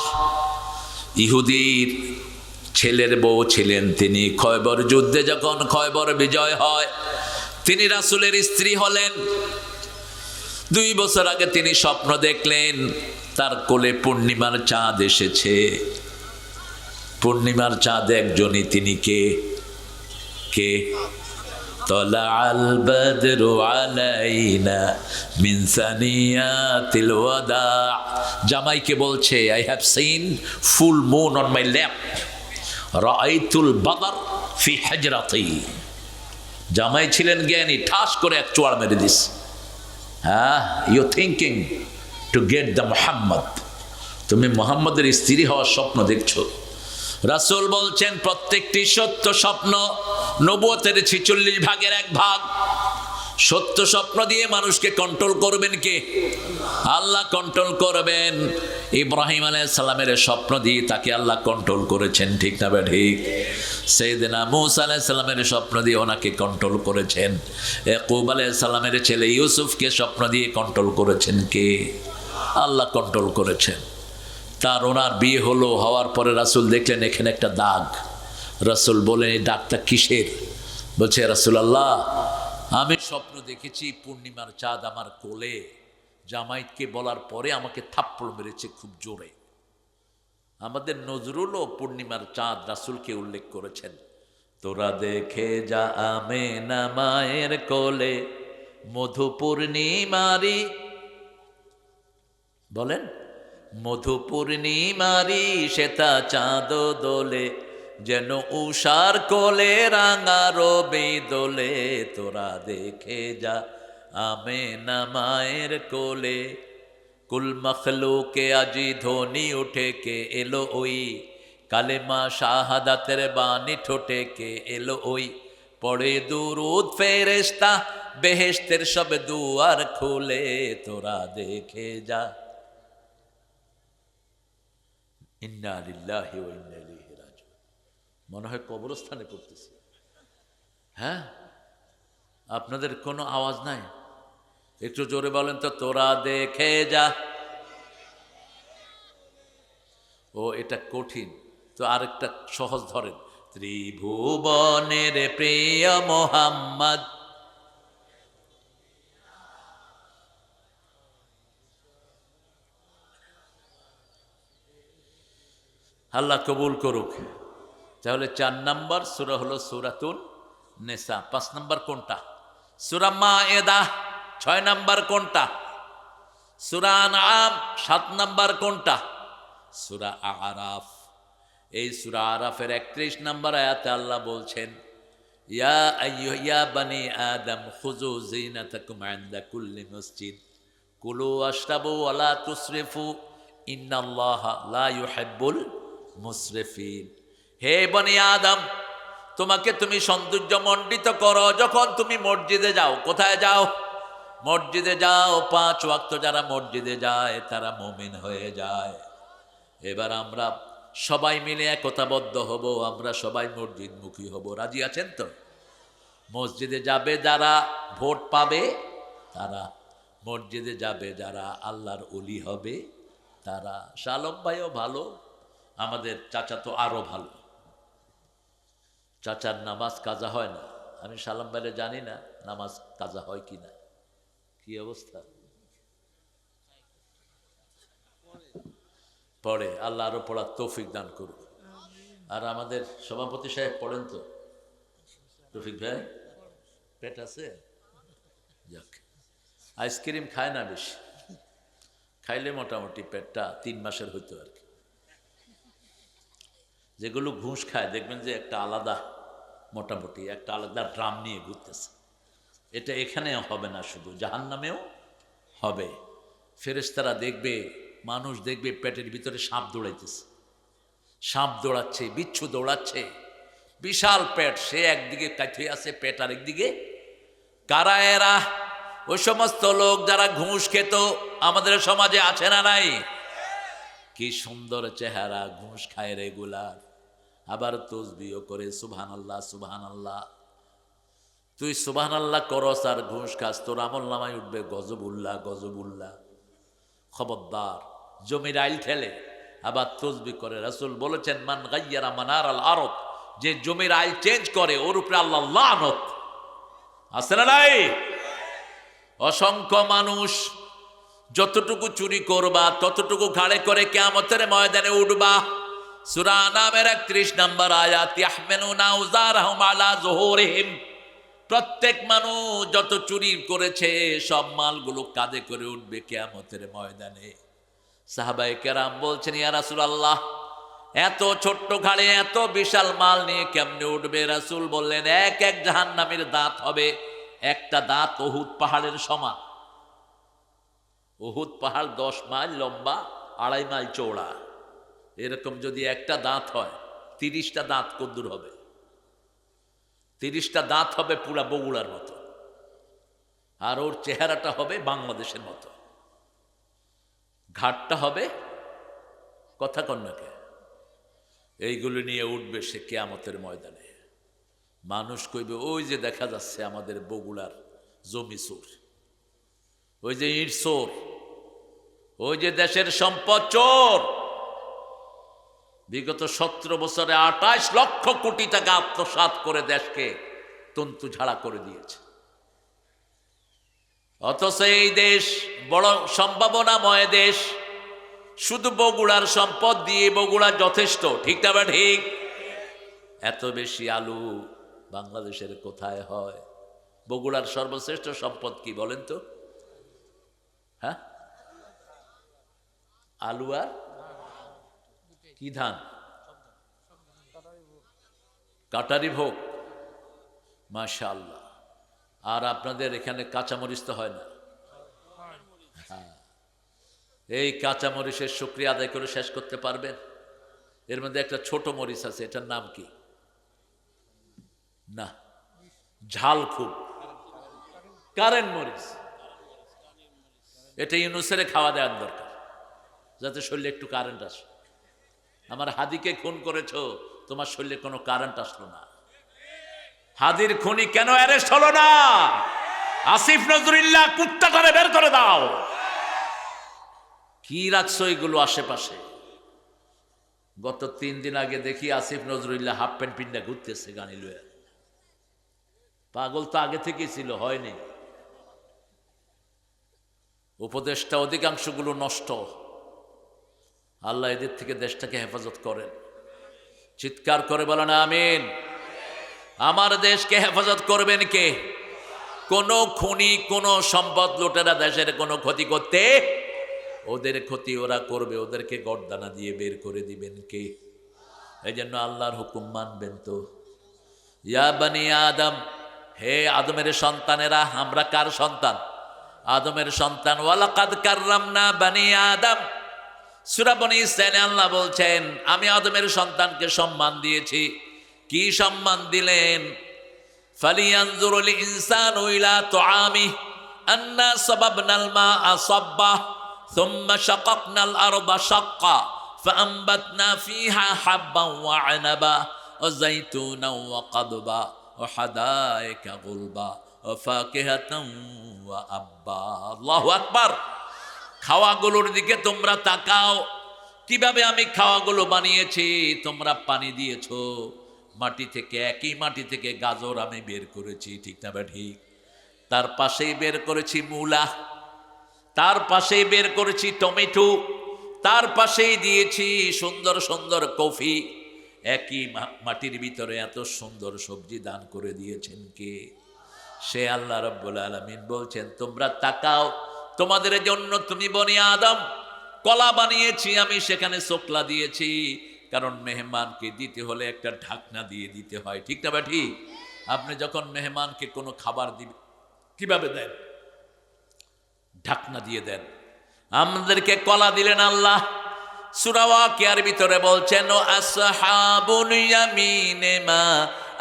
Speaker 1: ইহুদির ছেলের বউ ছিলেন, তিনি খয়বর যুদ্ধে যখন খয়বর বিজয় হয় তিনি রাসূলের স্ত্রী হলেন। 2 বছর আগে তিনি স্বপ্ন দেখলেন তার কোলে পূর্ণিমার চাঁদ এসেছে। পূর্ণিমার চাঁদ একজনই, তিনি কে? কে? তলাআল বদরু আলাইনা মিন সানিয়াতিল ওয়াদা। জামাইকে বলছে, I have seen full moon on my lap, রাআইতুল বদর ফি হিজরাতি। জামাই ছিলেন জ্ঞানী, ঠাস করে এক চোয়াড় মেরে দিস। হ্যাঁ, you thinking to get the Muhammad, তুমি মুহাম্মদের স্ত্রী হওয়ার স্বপ্ন দেখছো। রাসূল বলছেন প্রত্যেকটি সত্য স্বপ্ন নবুয়তের 46 ভাগের 1 ভাগ। সত্য স্বপ্ন দিয়ে মানুষকে কন্ট্রোল করবেন কে? আল্লাহ কন্ট্রোল করবেন। ইব্রাহিম আলাইহিস সালামের স্বপ্ন দিয়ে তাকে আল্লাহ কন্ট্রোল করেছেন, ঠিক না বে ঠিক? সাইয়েদনা মূসা আলাইহিস সালামের স্বপ্ন দিয়ে ওনাকে কন্ট্রোল করেছেন। ইয়াকুব আলাইহিস সালামের ছেলে ইউসুফকে স্বপ্ন দিয়ে কন্ট্রোল করেছেন কে? আল্লাহ কন্ট্রোল করেছেন। তার ওনার বিয়ে হলো, হওয়ার পরে রাসূল দেখলেন এখানে একটা দাগ। রাসূল বলেন, এই দাগটা কিসের? বলছে, রাসূলুল্লাহ আমি স্বপ্ন দেখেছি পূর্ণিমার চাঁদ আমার কোলে। জামাইকে বলার পরে আমাকে থাপ্পড় মেরেছে খুব জোরে। আমাদের নজরুলও পূর্ণিমার চাঁদ রাসূলকে উল্লেখ করেছেন। তোরা দেখে যা আমেনা মায়ের কোলে মধু পূর্ণিমারি, বলেন মধু পূর্ণিমারি শ্বেতা চাঁদ দোলে, যেন উষার কোলে রাঙা রবি দোলে। তোরা দেখে যা আমেনা মায়ের কোলে, কুল মখলুকে আজি ধ্বনি উঠে কে এলো ওই, কালেমা শাহাদাতের বাণী ঠোঁটে কে এলো ওই, পড়ে দুরুদ ফেরেশতা বেহেশতের সব দুয়ার খুলে। তোরা দেখে যা। ইন্না লিল্লাহি ওয়া ইন্না ইলাইহি রাজিউন। মনে হয় কবরস্থানে করতেছি। হ্যাঁ, আপনাদের কোনো আওয়াজ নাই? একটু জোরে বলেন তো, তোরা দেখে যা। ও এটা কঠিন, তো আরেকটা সহজ ধরেন। ত্রিভুবনের প্রিয় মোহাম্মদ, আল্লাহ কবুল করুক। তাহলে 4 নম্বর সূরা হলো সূরাতুন নিসা। 5 নম্বর কোনটা? সূরা মায়েদা। 6 নম্বর কোনটা? সূরা আনআম। 7 নম্বর কোনটা? সূরা আরাফ। এই সূরা আরাফের 31 নম্বর আয়াতে আল্লাহ বলছেন, ইয়া বানি আদম খুযু যিনাতাকুম ইনদা কুল্লি মসজিদ কুলু ওয়াশরাবু ওয়া লা তুসরিফু ইন্নাল্লাহা লা ইউহিব্বুল মুসরিফিন। হে বনি আদম, তোমাকে তুমি সৌন্দর্য মণ্ডিত করো যখন তুমি মসজিদে যাও। কোথায় যাও? মসজিদে যাও। 5 ওয়াক্ত যারা মসজিদে যায় তারা মুমিন হয়ে যায়। এবার আমরা সবাই মিলে একতাবদ্ধ হব, আমরা সবাই মসজিদমুখী হব। রাজি আছেন তো? মসজিদে যাবে যারা ভোট পাবে তারা, মসজিদে যাবে যারা আল্লাহর ওলি হবে তারা। শালম ভাইও ভালো, আমাদের চাচা তো আরো ভালো। চাচার নামাজ কাজা হয় না। আমি শালম ভাইরে জানি না নামাজ কাজা হয় কি না, কি অবস্থা? পড়ে, আল্লাহ আরো পড়ার তৌফিক দান করুক। আর আমাদের সভাপতি সাহেব পড়েন তো? তৌফিক ভাই পেট আছে? যাক, আইসক্রিম খায় না বেশি, খাইলে মোটামুটি পেটটা 3 মাসের হইতো আর কি। যেগুলো ঘুষ খায় দেখবেন যে একটা আলাদা, মোটামুটি একটা আলাদা ড্রাম নিয়ে ঘুরতেছে। এটা এখানেও হবে না, শুধু জাহান্নামেও হবে। ফেরেশতারা দেখবে, মানুষ দেখবে পেটের ভিতরে সাপ দৌড়াইতেছে, সাপ দৌড়াচ্ছে, বিচ্ছু দৌড়াচ্ছে, বিশাল পেট, সে একদিকে কাঠে আছে, পেট আরেকদিকে। কারা এরা? ওই সমস্ত লোক যারা ঘুষ খেত, আমাদের সমাজে আছে না নাই? কি সুন্দর চেহারা, ঘুষ খায় রেগুলার, আবার তসবিও করে সুবহানাল্লাহ সুবহানাল্লাহ। তুই সুবহানাল্লাহ করস আর ঘুষ খাস, তোর আমল নামায় উঠবে গজবুল্লাহ গজবুল্লাহ। খবরদার, জমির আইল ঠেলে আবার তসবি করে। রাসূল বলেছেন, মান গায়্যারা মানার আল আরদ, যে জমির আইল চেঞ্জ করে ওর উপরে আল্লাহ লানত। আছে না নাই? অসংখ্য মানুষ, যতটুকু চুরি করবা ততটুকু ঘাড়ে করে কিয়ামতের ময়দানে উঠবা। সূরা আনামের 31 নম্বর আয়াত, ইয়াহমিলুনা আওজারহুম আলা যুহুরিহিম, প্রত্যেক মানুষ যত চুরি করেছে সব মালগুলো কাঁধে করে উঠবে কিয়ামতের ময়দানে। সাহাবায়ে কেরাম বলছেন, ইয়া রাসূলুল্লাহ, এত ছোট্ট ঘাড়ে এত বিশাল মাল নিয়ে কেমনে উঠবে? রাসূল বললেন, এক এক জাহান্নামীর দাঁত হবে, একটা দাঁত উহুদ পাহাড়ের সমান। উহুদ পাহাড় 10 মাইল লম্বা, 2.5 মাইল চওড়া। এরকম যদি একটা দাঁত হয়, 30টা দাঁত কদ্দুর হবে? 30টা দাঁত হবে পুরা বগুড়ার মতো, আর ওর চেহারাটা হবে বাংলাদেশের মতো, ঘাটটা হবে কথা কন্যাকে। এইগুলো নিয়ে উঠবে সে কিয়ামতের ময়দানে। মানুষ কইবে, ওই যে দেখা যাচ্ছে আমাদের বগুড়ার জমি চোর, ওই যে ইট চোর, ওই যে দেশের সম্পদ চোর, বিগত 17 বছরে 28 লক্ষ কোটি টাকা আত্মসাৎ করে দেশকে তন্তু ঝাড়া করে দিয়েছে। অথচ এই দেশ বড় সম্ভাবনাময় দেশ, শুধু বগুড়ার সম্পদ দিয়ে বগুড়া যথেষ্ট, ঠিক না বা ঠিক? এত বেশি আলু বাংলাদেশের কোথায় হয়? বগুড়ার সর্বশ্রেষ্ঠ সম্পদ কি বলেন তো? হ্যাঁ, আলু আর কি ধান? কাটারি ভোগ, মাশাআল্লাহ। আর আপনাদের এখানে কাঁচামরিচ তো হয় না? হ্যাঁ, এই কাঁচামরিচের শুকরিয়া আদায় করে শেষ করতে পারবেন? এর মধ্যে একটা ছোট মরিচ আছে, এটার নাম কি? না, ঝাল খুব, কারেন্ট মরিচ। এটা ইউনুসের খাওয়া দেওয়ার দরকার, যাতে শরীরে একটু কারেন্ট আসে। আমার হাদিকে খুন করেছ, তোমার শরীরে কোনো কারেন্ট আসলো না। হাদির খুনি কেন অ্যারেস্ট হলো না? আসিফ নজরুল্লাহ কুত্তাটারে বের করে দাও। কি রাখছো এগুলো আশেপাশে? গত 3 দিন আগে দেখি আসিফ নজরুল্লাহ হাফ প্যান্ট পিন্ডা ঘুরতেছে গাড়ি লয়ে। পাগল তো আগে থেকেই ছিল, হয়নি? উপদেশটা অধিকাংশগুলো নষ্ট। আল্লাহ এদের থেকে দেশটাকে হেফাজত করেন। চিৎকার করে বলেন আমিন। আমার দেশকে হেফাজত করবেন কে? কোন খুনি, কোন সম্পদ লুটেরা দেশের কোনো ক্ষতি করতে, ওদের ক্ষতি ওরা করবে, ওদেরকে গর্দানা দিয়ে বের করে দিবেন কে? এই জন্য আল্লাহর হুকুম মানবেন তো। ইয়া বানি আদম, হে আদমের সন্তানেরা। আমরা কার সন্তান? আদমের সন্তান। ওয়ালাকাদ কাররামনা বানি আদম, সূরা বনী ইসরাঈলে আল্লাহ বলছেন, আমি আদমের সন্তানকে সম্মান দিয়েছি। কি সম্মান দিলেন? ফালিয়ানজুরুল ইনসানু ইলা তুআমিহি আন্না সাবাবনাল মাআ সাব্বা সুম্মা শাকাকনাল আরদা শাক্কা ফাআনবাতনা ফিহা হাব্বান ওয়া আনাবা ওয়া যাইতুনান ওয়া কাদবা ওয়া হাদায়েকা গুলবা ওয়া ফাকিহাতান ওয়া আব্বা। আল্লাহু আকবার। খাওয়াগুলোর দিকে তোমরা তাকাও, কিভাবে আমি খাওয়াগুলো বানিয়েছি। তোমরা পানি দিয়েছো মাটি থেকে, একই মাটি থেকে গাজর আমি বের করেছি, ঠিক না বা ঠিক? তার পাশেই বের করেছি মূলা, তার পাশেই বের করেছি টমেটো, তার পাশেই দিয়েছি সুন্দর সুন্দর কফি। একই মাটির ভিতরে এত সুন্দর সবজি দান করে দিয়েছেন কে? সে আল্লাহ রাব্বুল আলামিন বলছেন, তোমরা তাকাও, তোমাদের জন্য তুমি বনি আদম কলা বানিয়েছি আমি, সেখানে চোকলা দিয়েছি। কারণ মেহমানকে দিতে হলে একটা ঢাকনা দিয়ে দিতে হয়, ঠিক না বা ঠিক? আপনি যখন মেহমানকে কোনো খাবার দিবেন, কিভাবে দেন? ঢাকনা দিয়ে দেন। আমাদেরকে কলা দিলেন আল্লাহ। সূরা ওয়াকিয়ার ভিতরে বলছেন, ও আসহাবুল ইয়ামিন মা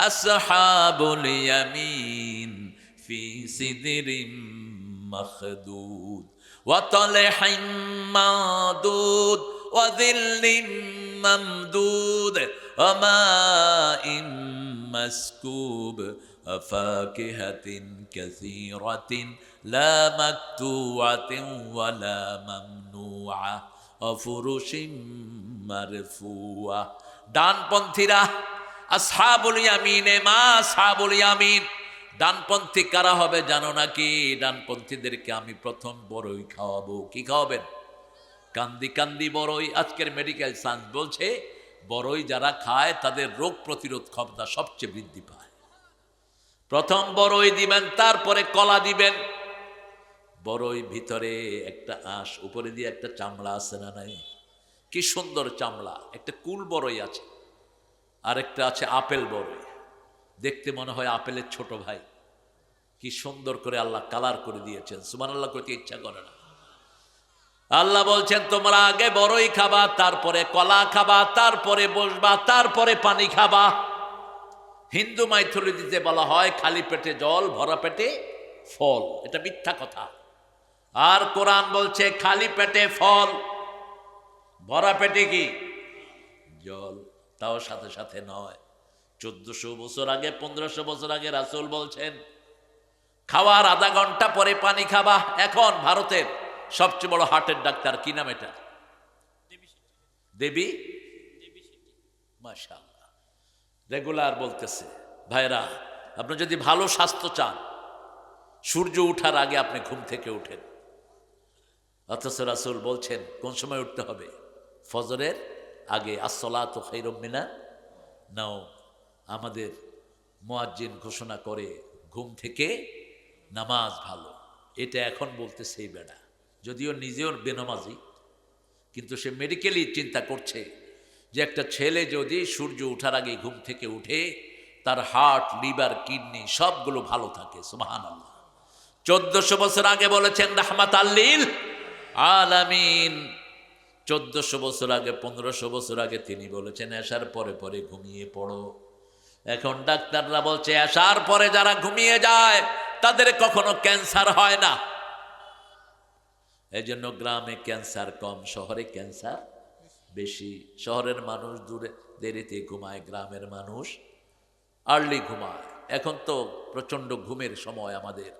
Speaker 1: আসহাবুল ইয়ামিন ফি সিদরিম মাখদুদ ওয়া তালহিম মাদুদ ওয়া যিল্লিম মামদুদ ওয়া মাইম মাসকুব ফাকিহাতিন কাসীরাতিন লা মাকতুআতিন ওয়া লা মামনুআ অফুরুশিম মারফুয়া। ডানপন্থীরা আসহাবুল ইয়ামিনে মা আসহাবুল ইয়ামিন। ডানপন্থী কারা হবে জানো নাকি? ডানপন্থীদেরকে আমি প্রথম বড়ই খাওয়াবো। কি খাওয়াবেন? কান্দি কান্দি বড়ই। আজকের মেডিকেল সায়েন্স বলছে বড়ই যারা খায় তাদের রোগ প্রতিরোধ ক্ষমতা সবচেয়ে বৃদ্ধি পায়। প্রথম বড়ই দিবেন, তারপরে কলা দিবেন। বড়ই ভিতরে একটা আঁশ, উপরে দিয়ে একটা চামড়া আছে না নাই? কি সুন্দর চামড়া। একটা কুল বড়ই আছে, আর একটা আছে আপেল বড়ই। দেখতে মনে হয় আপেলের ছোট ভাই। কি সুন্দর করে আল্লাহ কালার করে দিয়েছেন। সুবহানাল্লাহ করতে ইচ্ছা করে না। আল্লাহ বলছেন তোমরা আগে বড়ই খাবা, তারপরে কলা খাবা, তারপরে বসবা, তারপরে পানি খাবা। হিন্দু মাইথোলজিতে বলা হয় খালি পেটে জল, ভরা পেটে ফল। এটা মিথ্যা কথা। আর কোরআন বলছে খালি পেটে ফল, ভরা পেটে কি? জল। তাও সাথে সাথে নয়। 1400 বছর আগে, 1500 বছর আগে রাসূল বলছেন খাওয়ার আধা ঘন্টা পরে পানি খাবা। এখন ভারতের সবচেয়ে বড় হার্টের ডাক্তার, কি নাম এটা? দেবী মাশাআল্লাহ রেগুলার বলতেছে, ভাইরা আপনি যদি ভালো স্বাস্থ্য চান, সূর্য ওঠার আগে আপনি ঘুম থেকে উঠেন। অথচ রাসূল বলছেন কোন সময় উঠতে হবে? ফজরের আগে। আসসালাতু খায়রুম মিনান নাওম। আমাদের মুয়াজ্জিন ঘোষণা করে ঘুম থেকে নামাজ ভালো। এটা এখন বলতেছে এই বেটা, যদিও নিজেও বেনামাজি, কিন্তু সে মেডিকেলি চিন্তা করছে যে একটা ছেলে যদি সূর্য ওঠার আগে ঘুম থেকে উঠে, তার হার্ট, লিভার, কিডনি সবগুলো ভালো থাকে। সুবহানাল্লাহ। 1400 বছর আগে বলেছেন রাহমাতাল লিল আলামিন। 1400 বছর আগে, 1500 বছর আগে তিনি বলেছেন এশার পরে পরে ঘুমিয়ে পড়ো। এখন ডাক্তাররা বলছে এশার পরে যারা ঘুমিয়ে যায় তাদের কখনো ক্যান্সার হয় না। এজন্য গ্রামে ক্যান্সার কম, শহরে ক্যান্সার বেশি। শহরের মানুষ দূরে দেরিতে ঘুমায়, গ্রামের মানুষ আর্লি ঘুমায়। এখন তো প্রচণ্ড ঘুমের সময় আমাদের,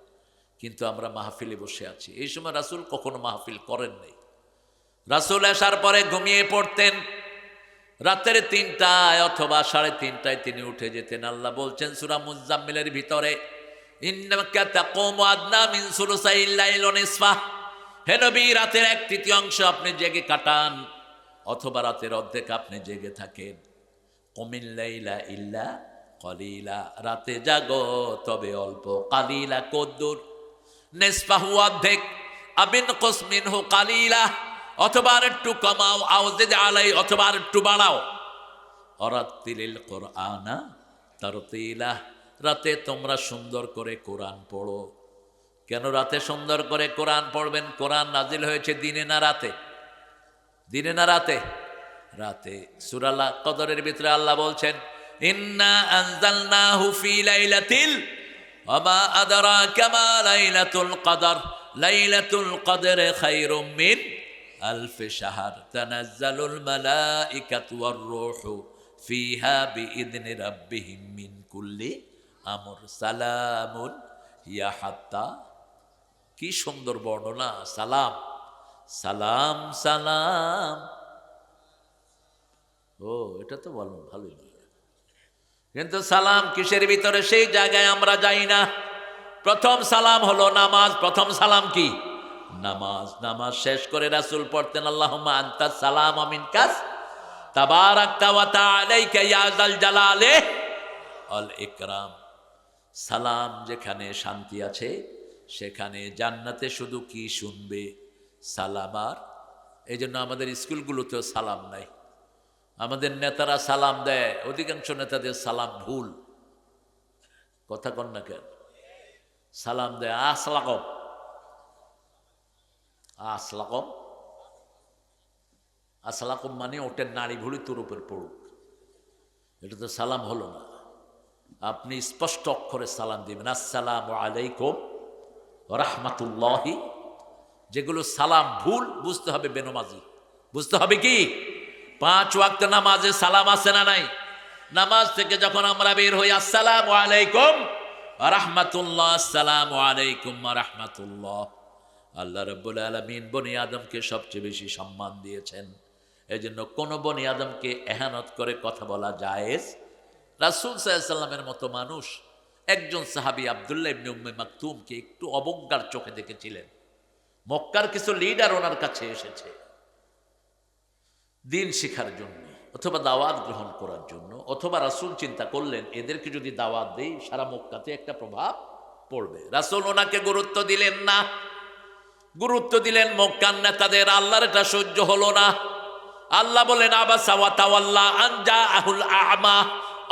Speaker 1: কিন্তু আমরা মাহফিলে বসে আছি। এই সময় রাসূল কখনো মাহফিল করেন নাই। রাসূল এশার পরে ঘুমিয়ে পড়তেন। রাতের 3টায় অথবা 3:30টায় তিনি উঠে যেতেন। আল্লাহ বলছেন সূরা মুজাম্মিলের ভিতরে, ইন্নাকা তাকুমু আদনা মিন সুলুসাইল লাইল ওয়া নিসফা। হে নবী, রাতের 1/3 আপনি জেগে কাটান, অথবা রাতের অর্ধেক আপনি জেগে থাকেন। কুমিল লাইলা ইল্লা কলিলা। রাতে জাগো তবে অল্প। কালিলা কদ্দুর? নিসফাহু অর্ধেক। আবিন কুসমিনহু কালিলা, অথবা আর একটু কমাও। আউজিদ আলাই, অথবা আর একটু বাড়াও। অরাত্তিলিল কোরআনা তারতিলা। রাতে তোমরা সুন্দর করে কোরআন পড়ো। কেন রাতে সুন্দর করে কোরআন পড়বেন? কোরআন নাজিল হয়েছে দিনে না রাতে? দিনে না রাতে? রাতে। সূরা আল কদরের ভিতরে আল্লাহ বলছেন ইন্না আনজালনাহু ফি লাইলাতিল ওয়া মা আদরাকা মা লাইলাতুল কদর। লাইলাতুল কদর খায়রুম মিন আলফি শাহর। তানাজ্জালুল মালাইকাতু ওয়ার রূহু ফিহা বিইذনি রাব্বিহিম মিন কুল্লি আমর। সালামুন হিয়া হাত্তা। কি সুন্দর বর্ণনা! সালাম সালাম সালাম। ও, এটা তো বলো ভালোই, কিন্তু সালাম কিসের ভিতরে? সেই জায়গায় আমরা যাই না। প্রথম সালাম হলো নামাজ। প্রথম সালাম কি? নামাজ। নামাজ শেষ করে রাসূল পড়তেন আল্লাহুম্মা আনতাস সালাম ওয়া মিনকাস তাবারাকতা ওয়া তাআলাইকা ইয়া যাল জালালি ওয়াল ইকরাম। সালাম যেখানে শান্তি আছে সেখানে জান্নাতে শুধু কি শুনবে? সালাম। আর এই জন্য আমাদের স্কুলগুলোতেও সালাম নাই। আমাদের নেতারা সালাম দেয়, অধিকাংশ নেতাদের সালাম ভুল। কথা কন না কেন? সালাম দেয় আসসালাকম, আসসালাকম, আসসালাকম মানে ওটের নাড়ি ভুড়ি তোর উপর পড়ুক, এটা তো সালাম হলো না। আপনি স্পষ্ট অক্ষরে সালাম দিবেন, আসসালামু আলাইকুম রাহমাতুল্লাহি। যেগুলো সালাম ভুল বুঝতে হবে বেনমাজি, বুঝতে হবে কি 5 ওয়াক্ত নামাজে সালাম আছে না নাই? নামাজ থেকে যখন আমরা বের হই আসসালামু আলাইকুম রাহমাতুল্লাহ, আসসালামু আলাইকুম রাহমাতুল্লাহ। আল্লাহ রাব্বুল আলামিন বনি আদমকে সবচেয়ে বেশি সম্মান দিয়েছেন, এই জন্য কোনো বনি আদমকে এহানত করে কথা বলা জায়েজ। রাসূল সাল্লাল্লাহু আলাইহি সাল্লামের মতো মানুষ একজন সাহাবী আব্দুল্লাহ ইবনে উম্মে মাকতুমকে একটু অবজ্ঞার চোখে দেখেছিলেন। মক্কার কিছু লিডার ওনার কাছে এসেছে দিন শিখার জন্য অথবা দাওয়াত গ্রহণ করার জন্য, অথবা রাসূল চিন্তা করলেন এদেরকে যদি দাওয়াত দেই সারা মক্কাতে একটা প্রভাব পড়বে। রাসূল ওনাকে গুরুত্ব দিলেন না, গুরুত্ব দিলেন মক্কার নেতাদের। আল্লাহর এটা সহ্য হলো না। আল্লাহ বলেন আবাসা ওয়া তাওয়াল্লা আন জাআহুল আ'মা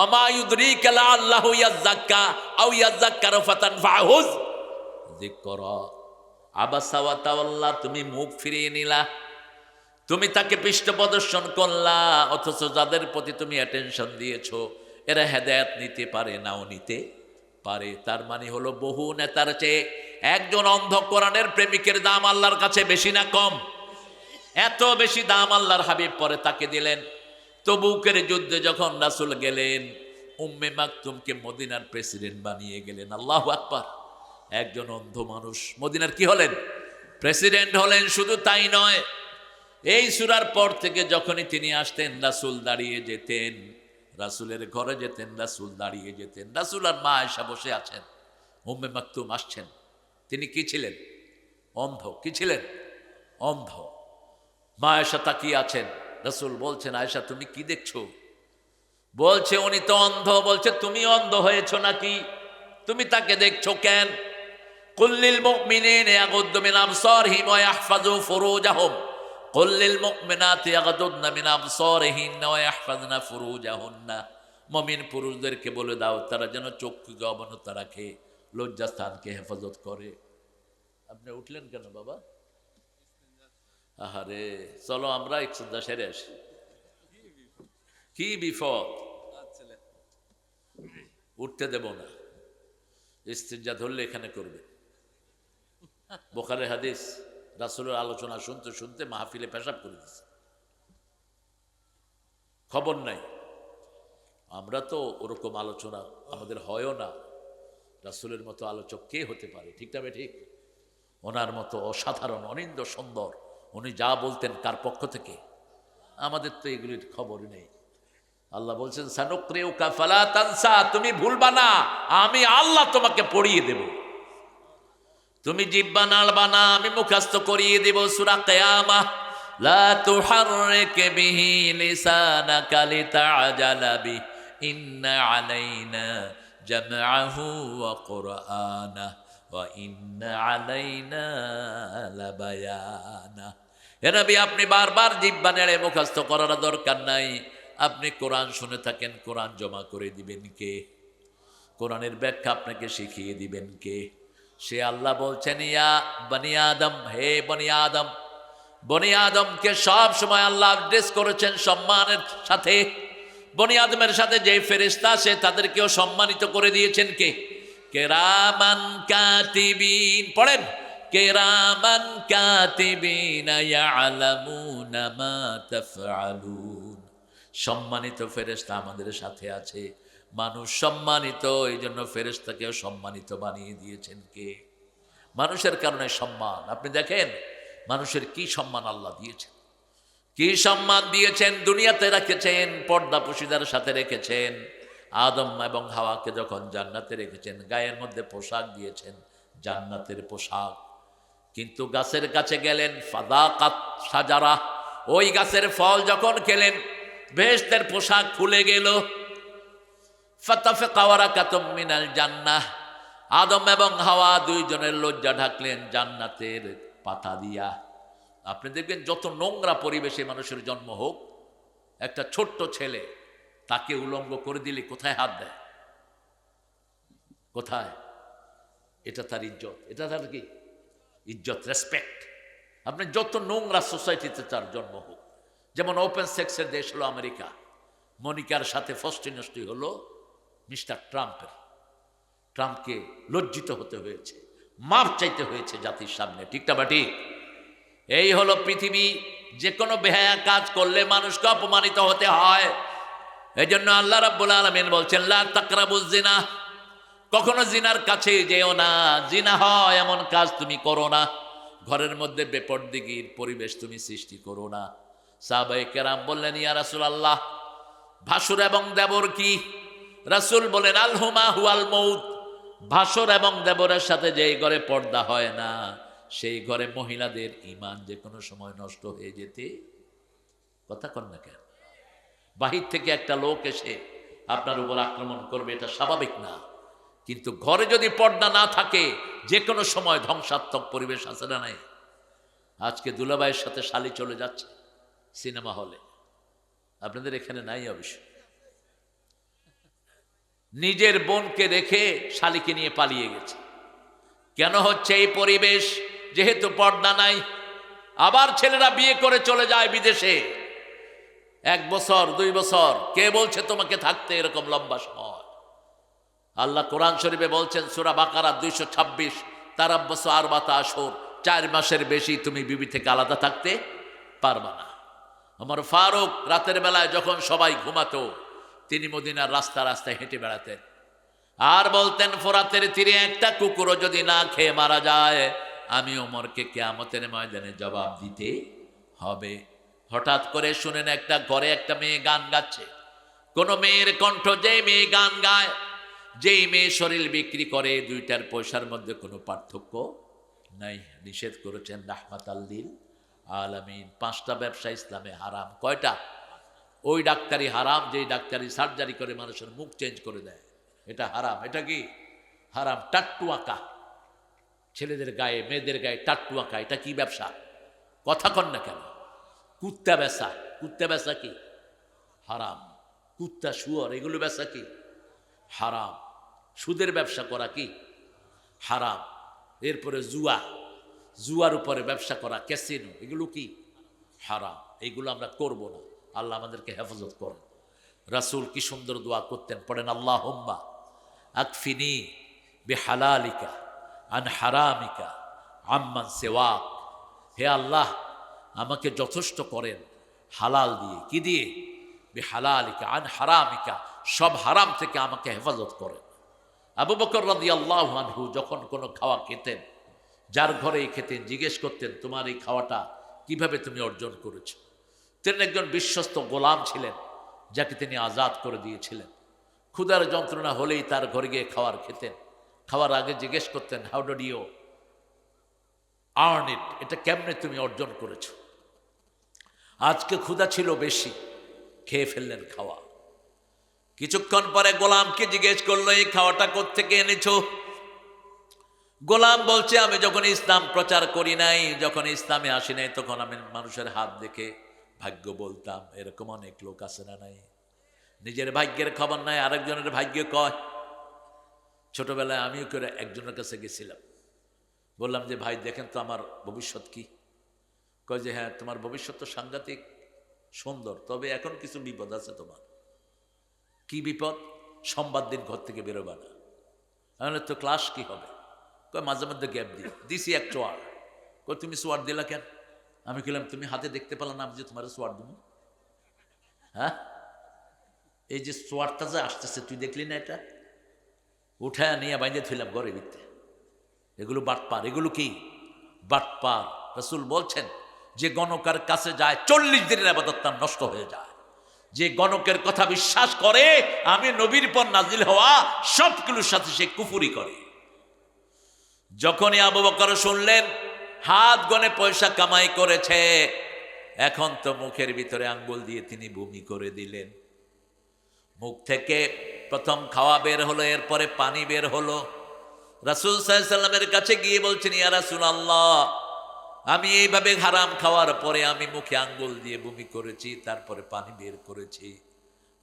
Speaker 1: ওমা ইউদরিকা লাআল্লাহু ইয়াযাক্কা আও ইয়াযাক্কারু ফাতানফাহুজ যিকরা। আবাসা ওয়া তাওয়াল্লা, তুমি মুখ ফিরিয়ে নিলা, তুমি তাকে পৃষ্ঠ প্রদর্শন করলা, অথচ যাদের প্রতি তুমি অ্যাটেনশন দিয়েছো এরা হেদায়েত নিতে পারে নাও নিতে পারে। তার মানে হলো বহু নেতার চেয়ে একজন অন্ধ কোরআনের প্রেমিকের দাম আল্লাহর কাছে বেশি না কম? এত বেশি দাম আল্লাহর হাবিব পরে তাকে দিলেন। তবুকের যুদ্ধে যখন রাসূল গেলেন, উম্মে মাকতুমকে মদিনার প্রেসিডেন্ট বানিয়ে গেলেন। আল্লাহু আকবার। একজন অন্ধ মানুষ মদিনার কি হলেন? প্রেসিডেন্ট হলেন। শুধু তাই নয়, এই সূরার পর থেকে যখনই তিনি আসতেন রাসূল দাঁড়িয়ে যেতেন, রাসূলের ঘরে যেতেন রাসূল দাঁড়িয়ে যেতেন। রাসূল আর মা আয়েশা বসে আছেন, উম্মে মাকতুম আসছেন। তিনি কি ছিলেন? অন্ধ। কি ছিলেন? অন্ধ। মা আয়েশা তাকিয়ে আছেন। রাসূল বলছেন আয়েশা তুমি কি দেখছো? বলছে উনি তো অন্ধ। বলছে তুমি অন্ধ হয়েছো নাকি? তুমি তাকে দেখছো কেন? কুল্লিল মুমিনিনা ইয়াগুদ্দু মিন আবসারিহিম ওয়া ইয়াহফাযু ফুরুজাহুম কুল্লিল মুমিনাতি ইয়াগুদ্দুনা মিন আবসারিহিন্না ওয়া ইয়াহফাযনা ফুরুজাহুন্না। মুমিন পুরুষদেরকে বলে দাও তারা যেন চক্ষুকে অবনত রাখে, লজ্জাস্থানকে হেফাজত করে। আপনি উঠলেন কেন বাবা? আহারে চলো আমরা ইসতিনজা সেরে আসি। কি বিপদ, উঠতে দেব না। ইসতিনজা ধরলে এখানে করবে। বুখারীর হাদিস, রাসূলের আলোচনা শুনতে শুনতে মাহফিলে পেশাব করে দিচ্ছে, খবর নাই। আমরা তো ওরকম আলোচনা আমাদের হয়ও না। রাসূলের মতো আলোচক কে হতে পারে? ঠিক না ঠিক? ওনার মতো অসাধারণ অনিন্দ্য সুন্দর উনি যা বলতেন কার পক্ষ থেকে? আমাদের তো এগুলির খবর নেই। আল্লাহ বলছেন সানুকরিউকা ফালা তানসা, তুমি ভুলবা না, আমি আল্লাহ তোমাকে পড়িয়ে দেব। তুমি জিহ্বা নাড়বা না, আমি মুখস্থ করিয়ে দেব। সূরা কিয়ামah, লা তুহাররিক বিহি লিসানাকা লিতাআজালা বিহি ইন্না আলাইনা জামআহু ওয়া কুরআনাহু ওয়া ইন্না আলাইনা লাবায়ানা। হে নবী আপনি বারবার জিহ্বা নেড়ে মুখস্থ করার দরকার নাই। আপনি কোরআন শুনে থাকেন, কোরআন জমা করে দিবেন কে? কোরআনের ব্যাখ্যা আপনাকে শিখিয়ে দিবেন কে? সে আল্লাহ বলছেন ইয়া বনি আদম, হে বনি আদম। বনি আদমকে সব সময় আল্লাহ অ্যাড্রেস করেছেন সম্মানের সাথে। বনি আদমের সাথে যে ফেরেশতা সে তাদেরকেও সম্মানিত করে দিয়েছেন কে? কিরামান কাতিবিন। পড়েন কিরামান কাতিবিন ইয়ালামুনা মা তাফআলুন। সম্মানিত ফেরেশতা আমাদের সাথে আছে। মানুষ সম্মানিত, এই জন্য ফেরেশতাকেও সম্মানিত বানিয়ে দিয়েছেন কে? মানুষের কারণে সম্মান। আপনি দেখেন মানুষের কি সম্মান আল্লাহ দিয়েছেন, কি সম্মান দিয়েছেন। দুনিয়াতে রেখেছেন, পর্দা পুশিদার সাথে রেখেছেন। আদম এবং হাওয়াকে যখন জান্নাতে রেখেছেন গায়ের মধ্যে পোশাক দিয়েছেন, জান্নাতের পোশাক। কিন্তু গাছের কাছে গেলেন, ফাদাকাত সাজারা, ওই গাছের ফল যখন খেলেন বেহেশতের পোশাক খুলে গেল। ফাতাফাকা ওয়ারাকাতুম মিনাল জান্নাহ, আদম এবং হাওয়া দুইজনের লজ্জা ঢাকলেন জান্নাতের পাতা দিয়া। আপনি দেখবেন যত নোংরা পরিবেশে মানুষের জন্ম হোক, একটা ছোট্ট ছেলে তাকে উলঙ্গ করে দিলে কোথায় হাত দেয়? কোথায়? এটা তার ইজ্জত, এটা তার কি ইজ্জত, রেসপেক্ট। আপনি যত নোংরা সোসাইটিতে তার জন্ম হোক, যেমন ওপেন সেক্সের দেশ হলো আমেরিকা, মনিকার সাথে ফষ্টি নষ্টি হলো মিস্টার ট্রাম্পের। ট্রাম্পকে লজ্জিত হতে হয়েছে, মাপ চাইতে হয়েছে জাতির সামনে, ঠিকটা বা ঠিক? এই হলো পৃথিবী। যে কোনো বেহায়া কাজ করলে মানুষকে অপমানিত হতে হয়। এই জন্য আল্লাহ রাব্বুল আলামিন বলছেন, লা তাকরাবুজ জিনা, কখনো জিনার কাছে যেও না, জিনা হয় এমন কাজ তুমি করো না, ঘরের মধ্যে বেপরদিগির পরিবেশ তুমি সৃষ্টি করো না। সাহাবায়ে কেরাম বললেন, ইয়া রাসূলুল্লাহ, ভাসুর এবং দেবর কি? রাসূল বলেন, আলহুমা হুয়াল মউত, ভাসুর এবং দেবরের সাথে যেই ঘরে পর্দা হয় না, সেই ঘরে মহিলাদের ঈমান যে কোনো সময় নষ্ট হয়ে যেতে, কথা কন না কেন? বাহির থেকে একটা লোক এসে আপনার উপর আক্রমণ করবে, এটা স্বাভাবিক না, কিন্তু ঘরে যদি পর্দা না থাকে যে কোনো সময় ধ্বংসাত্মক পরিবেশ আছে না নাই? আজকে দুলাভাইয়ের সাথে শালি চলে যাচ্ছে সিনেমা হলে, আপনাদের এখানে নাই অবশ্য, নিজের বোনকে রেখে শালিকে নিয়ে পালিয়ে গেছে। কেন হচ্ছে এই পরিবেশ? যেহেতু পর্দা নাই। আবার ছেলেরা বিয়ে করে চলে যায় বিদেশে, 1 বছর 2 বছর, কে বলছে তোমাকে থাকতে এরকম লম্বা সময়? আল্লাহ কোরআন শরীফে বলছেন, সূরা বাকারা 226, তারাব্বাসু আরবাতা আশহুর, 4 মাসের বেশি তুমি বিবি থেকে আলাদা থাকতে পারবা না। ওমর ফারুক রাতের বেলায় যখন সবাই ঘুমাতো, তিনি মদিনার রাস্তা রাস্তায় হেঁটে বেড়াতেন আর বলতেন, ফোরাতের তীরে একটা কুকুরও যদি না খেয়ে মারা যায়, আমি ওমরকে কিয়ামতের ময়দানে জবাব দিতে হবে। হঠাৎ করে শুনেন একটা ঘরে একটা মেয়ে গান গাচ্ছে, কোন মেয়ের কণ্ঠ, যেই মেয়ে গান গায়, যেই মেয়ে শরীর বিক্রি করে, দুইটার পয়সার মধ্যে কোনো পার্থক্য নাই। নিষেধ করেছেন রাহমাতাল লিল আলামিন। 5টা ব্যবসা ইসলামে হারাম। কয়টা? ওই ডাক্তারি হারাম যেই ডাক্তারি সার্জারি করে মানুষের মুখ চেঞ্জ করে দেয়, এটা হারাম। এটা কি হারাম? টাট্টু আঁকা, ছেলেদের গায়ে মেয়েদের গায়ে টাট্টু আঁকা, এটা কি ব্যবসা? কথা কন না কেন? কুত্তা বেচা, কুত্তা বেচা কি হারাম? কুত্তা শুয়োর এগুলো বেচা কি হারাম? সুদের ব্যবসা করা কি হারাম? এরপরে জুয়া, জুয়ার উপরে ব্যবসা করা, ক্যাসিনো, এগুলো কি হারাম। এইগুলো আমরা করব না। আল্লাহ আমাদেরকে হেফাজত করেন। রাসূল কি সুন্দর দোয়া করতেন, পড়েন, আল্লাহুম্মা আকফিনি বিহালালিকা আন হারামিকা আম্মান সিওয়াক। হে আল্লাহ, আমাকে যথেষ্ট করেন হালাল দিয়ে, কি দিয়ে? বিহালালিকা আন হারামিকা, সব হারাম থেকে আমাকে হেফাজত করেন। আবু বকর রাদিয়াল্লাহু আনহু যখন কোনো খাওয়া খেতেন, যার ঘরেই খেতেন, জিজ্ঞেস করতেন, তোমার এই খাওয়াটা কিভাবে তুমি অর্জন করেছ? তিনি একজন বিশ্বস্ত গোলাম ছিলেন, যাকে তিনি আজাদ করে দিয়েছিলেন। ক্ষুধার যন্ত্রণা হলেই তার ঘরে গিয়ে খাবার খেতেন। খাওয়ার আগে জিজ্ঞেস করতেন, how did you earn it, এটা কেমনে তুমি অর্জন করেছ? আজকে ক্ষুধা ছিল বেশি, খেয়ে ফেললেন খাওয়া। কিছুক্ষণ পরে গোলামকে জিজ্ঞেস করলো, এই খাওয়াটা কোত্থেকে এনেছো? গোলাম বলছে, আমি যখন ইসলাম প্রচার করি নাই, যখন ইসলামে আসি নাই, তখন আমি মানুষের হাত দেখে ভাগ্য বলতাম। এরকম অনেক লোক আছে না নাই? নিজের ভাগ্যের খবর নাই, আরেকজনের ভাগ্য কয়। ছোটবেলায় আমিও করে একজনের কাছে গেছিলাম, বললাম যে ভাই দেখেন তো আমার ভবিষ্যৎ কি? কয় যে হ্যাঁ, তোমার ভবিষ্যৎ তো সাংঘাতিক সুন্দর, তবে এখন কিছু বিপদ আছে তোমার। কি বিপদ? সোমবার দিন ঘর থেকে বেরোবা না। তাহলে তো ক্লাস কি হবে? কয় মাঝে মধ্যে গ্যাপ দিছি এক চোয়ার। কয় তুমি সোয়ার দিলা কেন? আমি বললাম, তুমি হাতে দেখতে পেলাম না আমি যে তোমার সোয়ার দিব? হ্যাঁ, এই যে সোয়ারটা যে আসতেছে তুই দেখলি না? এটা উঠায় নিয়ে বাইন্দে থইলাম ঘরে ভিতরে। এগুলো বাটপার। এগুলো কি বাটপার? রাসূল বলছেন, যে গণকের কাছে যায় 40 দিনের ইবাদত তার নষ্ট হয়ে যায়। যে গণকের কথা বিশ্বাস করে, আমি নবীর পর নাজিল হওয়া সবগুলোর সাথে সে কুফরি করে। যখনই আবু বকর শুনলেন হাত গনে পয়সা কামাই করেছে, এখন তো মুখের ভিতরে আঙ্গুল দিয়ে তিনি বমি করে দিলেন। মুখ থেকে প্রথম খাওয়া বের হলো, এরপরে পানি বের হলো। রাসূল সাল্লাল্লাহু আলাইহি সাল্লামের কাছে গিয়ে বলছেন, ইয়া রাসূলুল্লাহ, আমি এইভাবে হারাম খাওয়ার পরে আমি মুখে আঙ্গুল দিয়ে বমি করেছি, তারপরে পানি বের করেছি,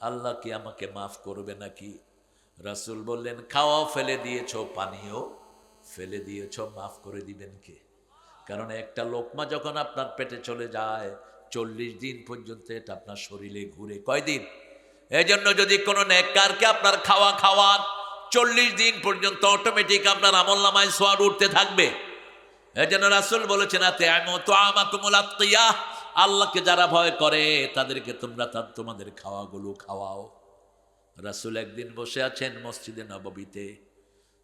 Speaker 1: আল্লাহ কি আমাকে মাফ করবে নাকি? রাসূল বললেন, খাওয়াও ফেলে দিয়েছো, পানিও ফেলে দিয়েছ, মাফ করে দিবেন কে? কারণ একটা লোকমা যখন আপনার পেটে চলে যায় 40 দিন পর্যন্ত এটা আপনার শরীরে ঘুরে। কয়দিন? এই জন্য যদি কোনো নেককারকে আপনার খাওয়ান 40 দিন পর্যন্ত অটোমেটিক আপনার আমল নামায় সোয়াব উঠতে থাকবে। এই জন্য রাসূল বলেছেন, আল্লাহকে যারা ভয় করে তাদেরকে তোমরা তোমাদের খাওয়াগুলো খাওয়াও। রাসূল একদিন বসে আছেন মসজিদে নববীতে,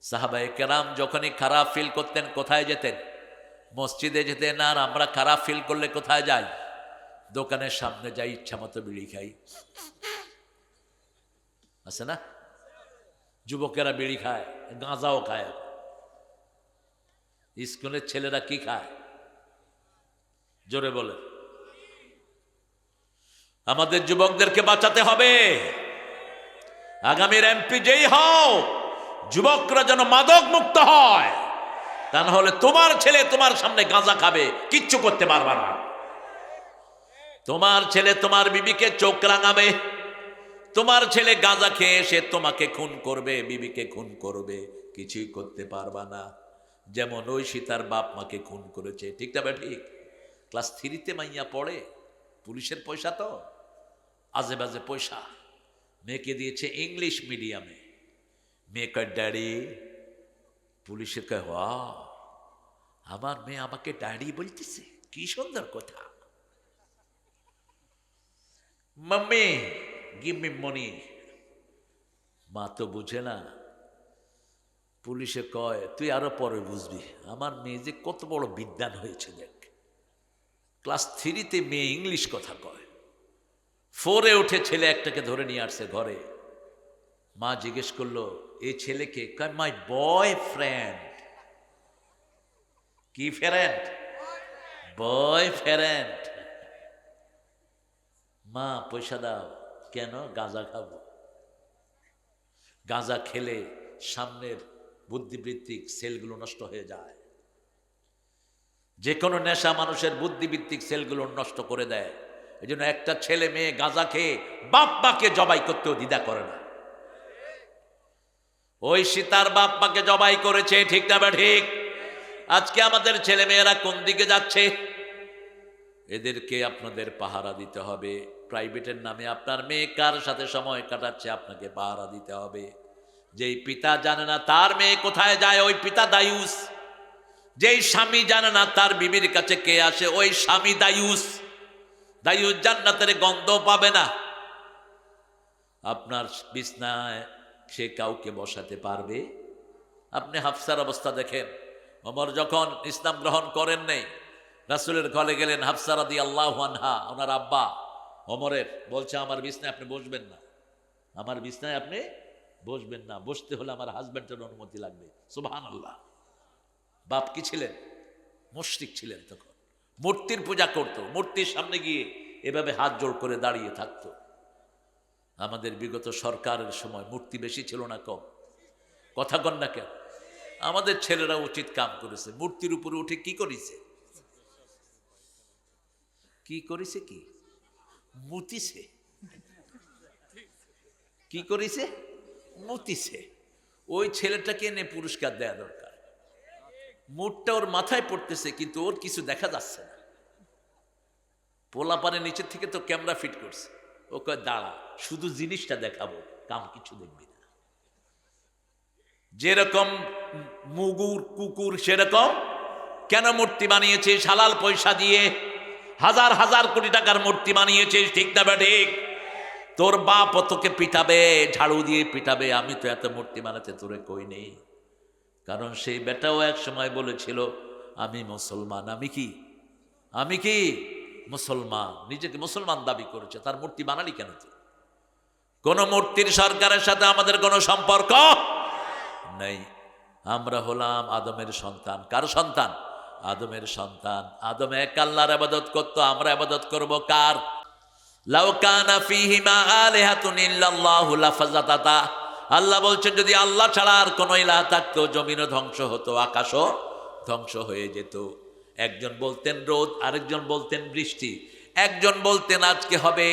Speaker 1: সাহাবায়ে কেরাম যখনই খারাপ ফিল করতেন কোথায় যেতেন? মসজিদে যেতেন। আর আমরা খারাপ ফিল করলে কোথায় যাই? দোকানের সামনে যাই, ইচ্ছা মতো বিড়ি খাই। আছে না? যুবকেরা বিড়ি খায়, গাঁজাও খায়। স্কুলের ছেলেরা কি খায়? জোরে বলে। আমাদের যুবকদেরকে বাঁচাতে হবে। আগামীর এমপি যেই হও, যুবকরা যেন মাদক মুক্ত হয়। তা না হলে তোমার ছেলে তোমার সামনে গাঁজা খাবে, কিচ্ছু করতে পারবে না। তোমার ছেলে তোমার বিবিকে চোখ রাঙাবে। তোমার ছেলে গাঁজা খেয়ে সে তোমাকে খুন করবে, বিবিকে খুন করবে, কিছুই করতে পারবা না। যেমন ওই সীতার বাপ মাকে খুন করেছে। ঠিক না? ঠিক। ক্লাস 3-তে মাইয়া পড়ে, পুলিশের পয়সা তো আজে বাজে পয়সা, মেয়েকে দিয়েছে ইংলিশ মিডিয়ামে। মেয়ে কয়, ড্যাডি। পুলিশের কয়, ওয়াও, আমার মেয়ে আমাকে ড্যাডি বলতেছে, কি সুন্দর কথা। মাম্মি গিভ মি মনি। মা তো বুঝে না। পুলিশে কয়, তুই আরো পরে বুঝবি, আমার মেয়ে যে কত বড় বিদ্বান হয়েছে দেখ। ক্লাস 3-তে মেয়ে ইংলিশ কথা কয়। 4-এ উঠে ছেলে একটাকে ধরে নিয়ে আসছে ঘরে। মা জিজ্ঞেস করলো, এই ছেলেকে? কয়, মাই বয়ফ্রেন্ড। কি ফ্রেন্ড? বয়ফ্রেন্ড। মা পয়সা দাও। কেন? গাঁজা খাবো। গাঁজা খেলে সামনের বুদ্ধিবৃত্তিক সেলগুলো নষ্ট হয়ে যায়। যে কোনো নেশা মানুষের বুদ্ধিবৃত্তিক সেলগুলো নষ্ট করে দেয়। এই জন্য একটা ছেলে মেয়ে গাঁজা খেয়ে বাপ মাকে জবাই করতেও দ্বিধা করে না। ওই সীতার বাপ মাকে জবাই করেছে। ঠিক না? ঠিক। আজকে আমাদের ছেলে মেয়েরা কোন দিকে যাচ্ছে? এদেরকে আপনাদের পাহারা দিতে হবে। প্রাইভেটের নামে আপনার মেয়ে কার সাথে সময় কাটাচ্ছে আপনাকে পাহারা দিতে হবে। যেই পিতা জানে না তার মেয়ে কোথায় যায়, ওই পিতা দায়ুস। যেই স্বামী জানে না তার বিবির কাছে কে আসে, ওই স্বামী দায়ুস। দায়ুস জান্নাতের গন্ধ পাবে না। আপনার বিছনায় সে কাউকে বসাতে পারবে? আপনি হাফসার অবস্থা দেখেন। ওমর যখন ইসলাম গ্রহণ করেন নাই, রাসূলের ঘরে গেলেন। হাফসা রাদিয়াল্লাহু আনহা, ওনার আব্বা ওমরের, বলছে, আমার বিছনায় আপনি বসবেন না, আমার বিছনায় আপনি বসবেন না, বসতে হলে আমার হাজব্যান্ডের অনুমতি লাগবে। সুবহানাল্লাহ। বাপ কি ছিলেন? মুশরিক ছিলেন। তখন মূর্তির পূজা করত, মূর্তির সামনে গিয়ে এভাবে হাত জোড় করে দাঁড়িয়ে থাকতো। আমাদের বিগত সরকারের সময় মূর্তি বেশি ছিল না কম? কথা কন না কেন? আমাদের ছেলেরা উচিত কাম করেছে। মূর্তির উপরে উঠে কি করেছে? কি করেছে? কি মুতিছে? কি করেছে? মুতিছে। ওই ছেলেটাকে এনে পুরস্কার দেয়া দরকার। মুটটা ওর মাথায় পড়তেছে, কিন্তু ওর কিছু দেখা যাচ্ছে না। পোলাপানের নিচের থেকে তো ক্যামেরা ফিট করছে। ও কয়, দাঁড়া, শুধু জিনিসটা দেখাবো, কাম কিছু দেখবি না। যেরকম মুগুর কুকুর সেরকম। কেন মূর্তি বানিয়েছিস? হালাল পয়সা দিয়ে হাজার হাজার কোটি টাকার মূর্তি বানিয়েছিস। ঠিক না ঠিক? তোর বাপ তোকে পিটাবে, ঝাড়ু দিয়ে পিটাবে। আমি তো এত মূর্তি বানাতে তোরে কই নেই। কারণ সেই বেটাও এক সময় বলেছিল, আমি মুসলমান। আমি কি মুসলমান। নিজেকে মুসলমান দাবি করেছে। তার মূর্তি বানালি কেন তুই? কোন মূর্তির সরকারের সাথে আমাদের কোনো সম্পর্ক নেই। আমরা হলাম আদমের সন্তান। কার সন্তান? আদমের সন্তান। আদম এক আল্লাহর ইবাদত করত, আমরা ইবাদত করব কার? লাউ কানা ফীহিমা আলিহাতুন ইল্লাল্লাহু লাফাযাতাতা। আল্লাহ বলছেন, যদি আল্লাহ ছাড়া আর কোনো ইলাহ থাকতো, জমিনও ধ্বংস হতো, আকাশও ধ্বংস হয়ে যেত। একজন বলতেন রোদ, আরেকজন বলতেন বৃষ্টি। একজন বলতেন আজকে হবে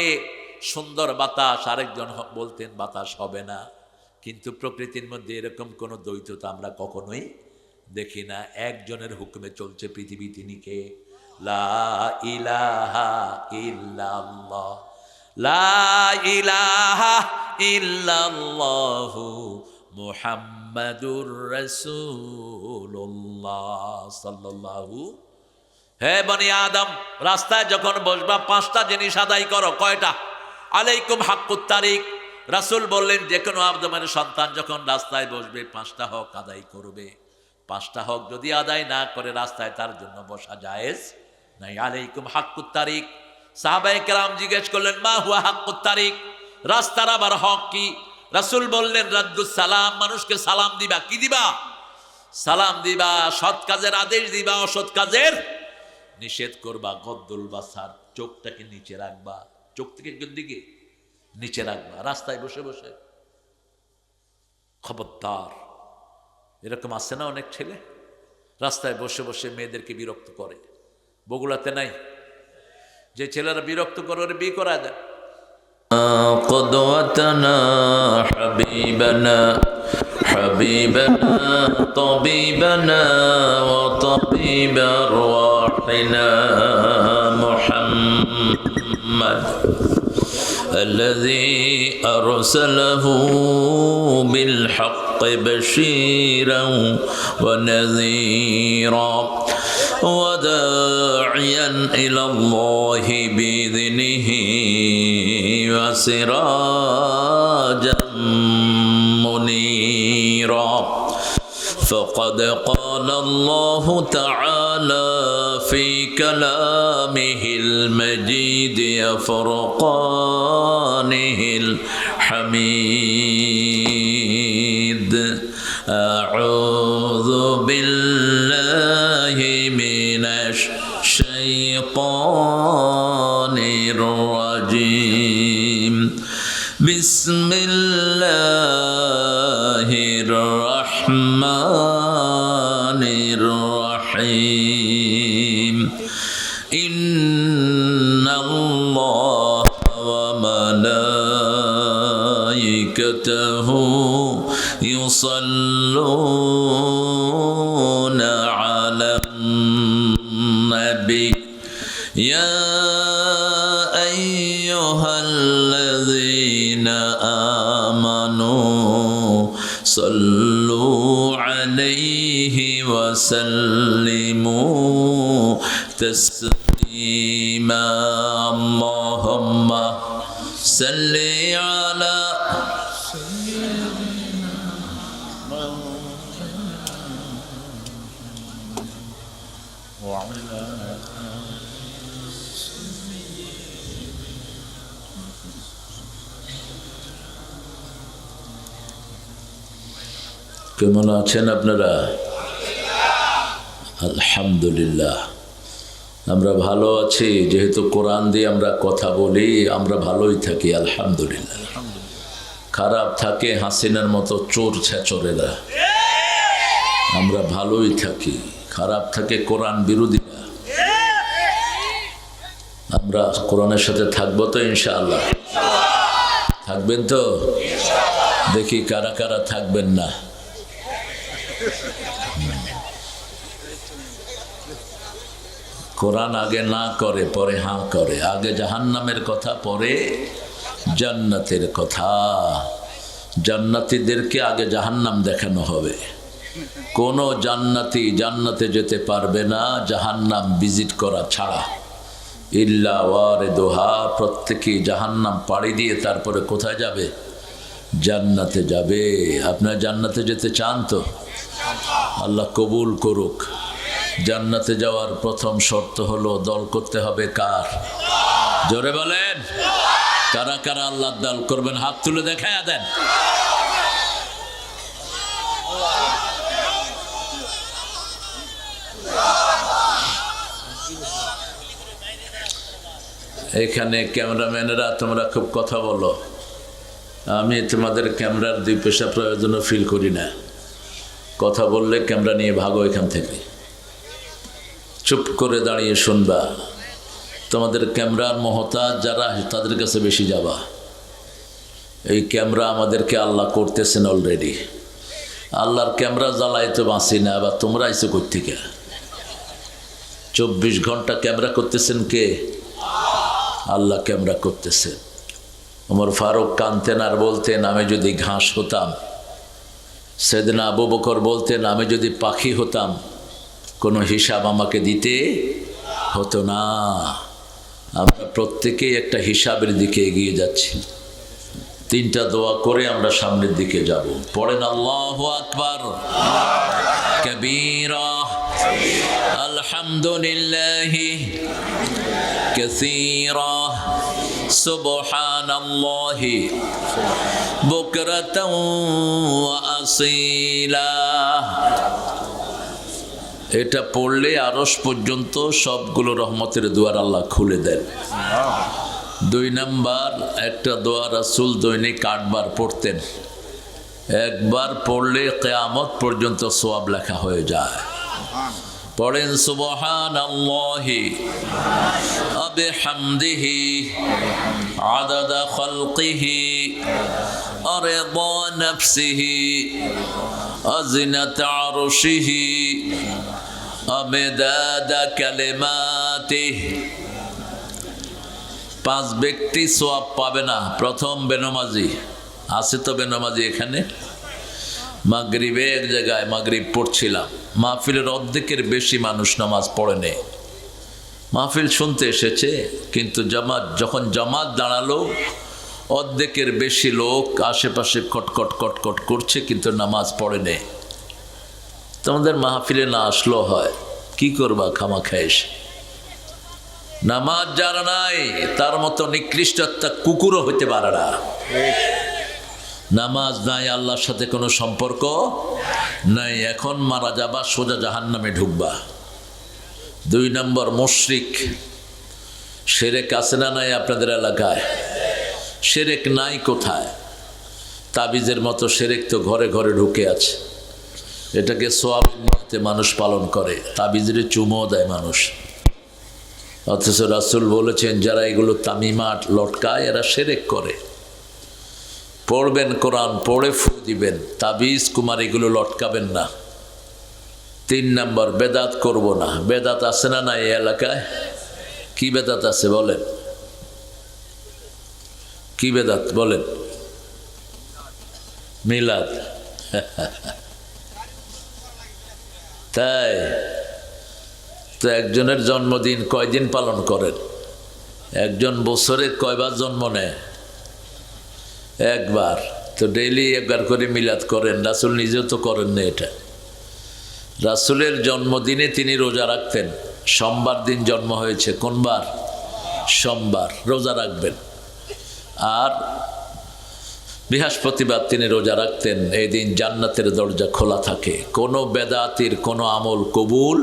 Speaker 1: সুন্দর বাতাস, আরেকজন বলতেন বাতাস হবে না। কিন্তু প্রকৃতির মধ্যে এরকম কোনো দ্বৈততা আমরা কখনোই দেখি না একজনের হুকুমে চলছে পৃথিবী, তিনি কে? লা ইলাহা ইল্লাল্লাহ, লা ইলাহা ইল্লাল্লাহু মুহাম্মাদুর রাসূলুল্লাহ সাল্লাল্লাহু। হে বনি আদম, রাস্তায় যখন বসবা 5টা জিনিস আদায় করো। কয়টা? আলাইকুম হাক্কুত তারিক। রাসূল বললেন যে কোনো আদমের সন্তান যখন রাস্তায় বসবে 5টা হক আদায় করবে। 5টা হক যদি আদায় না করে রাস্তায় তার জন্য বসা জায়েজ নাই। আলাইকুম হাক্কুত তারিক। সাহাবায়ে কেরাম জিজ্ঞেস করলেন, মা হুয়া হাক্কুত তারিক? রাস্তার আবার হক কি? রাসূল বললেন, রাদ্দুস সালাম, মানুষকে সালাম দিবা। কি দিবা? সালাম দিবা। সৎ কাজের আদেশ দিবা, অসৎ কাজের নিষেধ করবা। গদ্দুল বাসার, চোখটাকে নিচে রাখবা। চোখ থেকে কোন দিকে? নিচে রাখবা। রাস্তায় বসে বসে খবরদার। এরকম আছে না অনেক ছেলে রাস্তায় বসে বসে মেয়েদেরকে বিরক্ত করে। বগুড়াতে নাই? যে ছেলেরা বিরক্ত করে ওরা বিয়ে করা যায়।
Speaker 3: قدوتنا حبيبنا حبيبنا طبيبنا وطبيب أرواحنا محمد الذي أرسله بالحق بشيرا ونذيرا وداعيا إلى الله بإذنه وسراجا منيرا فقد قال الله تعالى في كلامه المجيد فرقانه الحميد أعوذ بالله من الشيطان الرجيم بسم الله الرحمن الرحيم إن الله وملائكته يصلون على النبي يا أيها الذين آمنوا صلوا عليه وسلموا تسليما اللهم صل على
Speaker 1: কেমন আছেন আপনারা? আলহামদুলিল্লাহ, আমরা ভালো আছি। যেহেতু কোরআন দিয়ে আমরা কথা বলি, আমরা ভালোই থাকি আলহামদুলিল্লাহ। খারাপ থাকে হাসিনার মতো চোর ছেচরেরা, আমরা ভালোই থাকি। খারাপ থাকে কোরআন বিরোধীরা। আমরা কোরআনের সাথে থাকবো তো ইনশাআল্লাহ? থাকবেন তো? দেখি কারা কারা থাকবেন না। কোরআন আগে না করে পরে হাঁ করে। আগে জাহান্নামের কথা, পরে জান্নাতের কথা। জান্নাতীদেরকে আগে জাহান্নাম দেখানো হবে। কোনো জান্নাতি জান্নাতে যেতে পারবে না জাহান্নাম ভিজিট করা ছাড়া। ইল্লা ওয়ারিদুহা, প্রত্যেকেই জাহান্নাম পাড়ি দিয়ে তারপরে কোথায় যাবে? জান্নাতে যাবে। আপনারা জান্নাতে যেতে চান তো? আল্লাহ কবুল করুক। জান্নাতে যাওয়ার প্রথম শর্ত হলো দল করতে হবে কার? জোরে বলেন, কারা কারা আল্লাহ দল করবেন? হাত তুলে দেখায়া দেন। এখানে ক্যামেরাম্যানেরা তোমরা খুব কথা বলো। আমি তোমাদের ক্যামেরার দুই পেশা প্রয়োজনও ফিল করি না। কথা বললে ক্যামেরা নিয়ে ভাগো এখান থেকে। চুপ করে দাঁড়িয়ে শুনবা। তোমাদের ক্যামেরার মহতাজ যারা তাদের কাছে বেশি যাবা। এই ক্যামেরা আমাদেরকে আল্লাহ করতেছেন অলরেডি। আল্লাহর ক্যামেরা জ্বালাই তো বাঁচি না, আবার তোমরা আইসো কোত্থেকে? 24 ঘন্টা ক্যামেরা করতেছেন কে? আল্লাহ ক্যামেরা করতেছেন। ওমর ফারুক কানতেন আর বলতেন, আমি যদি ঘাস হতাম। সেদিন আবু বকর বলতেন, আমি যদি পাখি হতাম কোনো হিসাব আমাকে দিতে হতো না। আমরা প্রত্যেকেই একটা হিসাবের দিকে এগিয়ে যাচ্ছি। 3টা দোয়া করে আমরা সামনের দিকে যাব। পড়েন আল্লাহু আকবার কবীরা, আলহামদুলিল্লাহি কাসীরা, সুবহানাল্লাহি বুকরাতাও ওয়া আসীলা। এটা পড়লে আরশ পর্যন্ত সবগুলো রহমতের দুয়ার আল্লাহ খুলে দেন। 2 নাম্বার, একটা দোয়া রাসূল দৈনিক 8 বার পড়তেন। একবার পড়লে কিয়ামত পর্যন্ত সওয়াব লেখা হয়ে যায়। পড়েন সুবহানাল্লাহি ওয়া বিহামদিহি আদাদা খালকিহি ওয়া রিদা নাফসিহি ওয়া জিনাতা আরশিহি ওয়া মিদাদা কালিমাতিহি। 5 ব্যক্তি সওয়াব পাবে না। প্রথম বেনামাজি, আছে তো বেনামাজি এখানে? মাগরিবে এক জায়গায় মাগরিব পড়ছিলাম, মাহফিলের অর্ধেকের বেশি মানুষ নামাজ পড়ে নেই। মাহফিল শুনতে এসেছে, কিন্তু যখন জামাত দাঁড়ালো অর্ধেকের বেশি লোক আশেপাশে কটকট কটকট করছে, কিন্তু নামাজ পড়ে নেই। তোমাদের মাহফিলে না আসলেও হয়, কি করবা খামাখা এসে? নামাজ যারা নাই তার মতো নিকৃষ্ট একটা কুকুরও হইতে পারে না। নামাজ নাই, আল্লাহর সাথে কোনো সম্পর্ক নাই। এখন মারা যাবা, সোজা জাহান্নামে ঢুকবা। 2 নম্বর মুশরিক। শিরক আছে না নাই আপনাদের এলাকায়? শিরক নাই কোথায়? তাবিজের মতো শিরক তো ঘরে ঘরে ঢুকে আছে। এটাকে সওয়াবের নিয়তে মানুষ পালন করে, তাবিজের চুমো দেয় মানুষ। অথচ রাসূল বলেছেন, যারা এগুলো তামিমাট লটকায় এরা শিরক করে। পড়বেন কোরআন, পড়ে ফু দিবেন, তাবিজ কুমার এগুলো লটকাবেন না। 3 নম্বর, বেদাত করব না। বেদাত আছে না এই এলাকায়? কি বেদাত আছে বলেন? কি বেদাত বলেন? মিলাদ। তাই তো একজনের জন্মদিন কয়দিন পালন করেন? একজন বছরে কয়বার জন্ম নেয়? একবার। তো ডেইলি একবার করে মিলাদ করেন। রাসূল নিজেও তো করেন না এটা। রাসূলের জন্মদিনে তিনি রোজা রাখতেন। সোমবার দিন জন্ম হয়েছে, কোন বার? সোমবার, রোজা রাখবেন। আর বৃহস্পতিবার তিনি রোজা রাখতেন। এই দিন জান্নাতের দরজা খোলা থাকে, কোনো বেদাতির কোনো আমল কবুল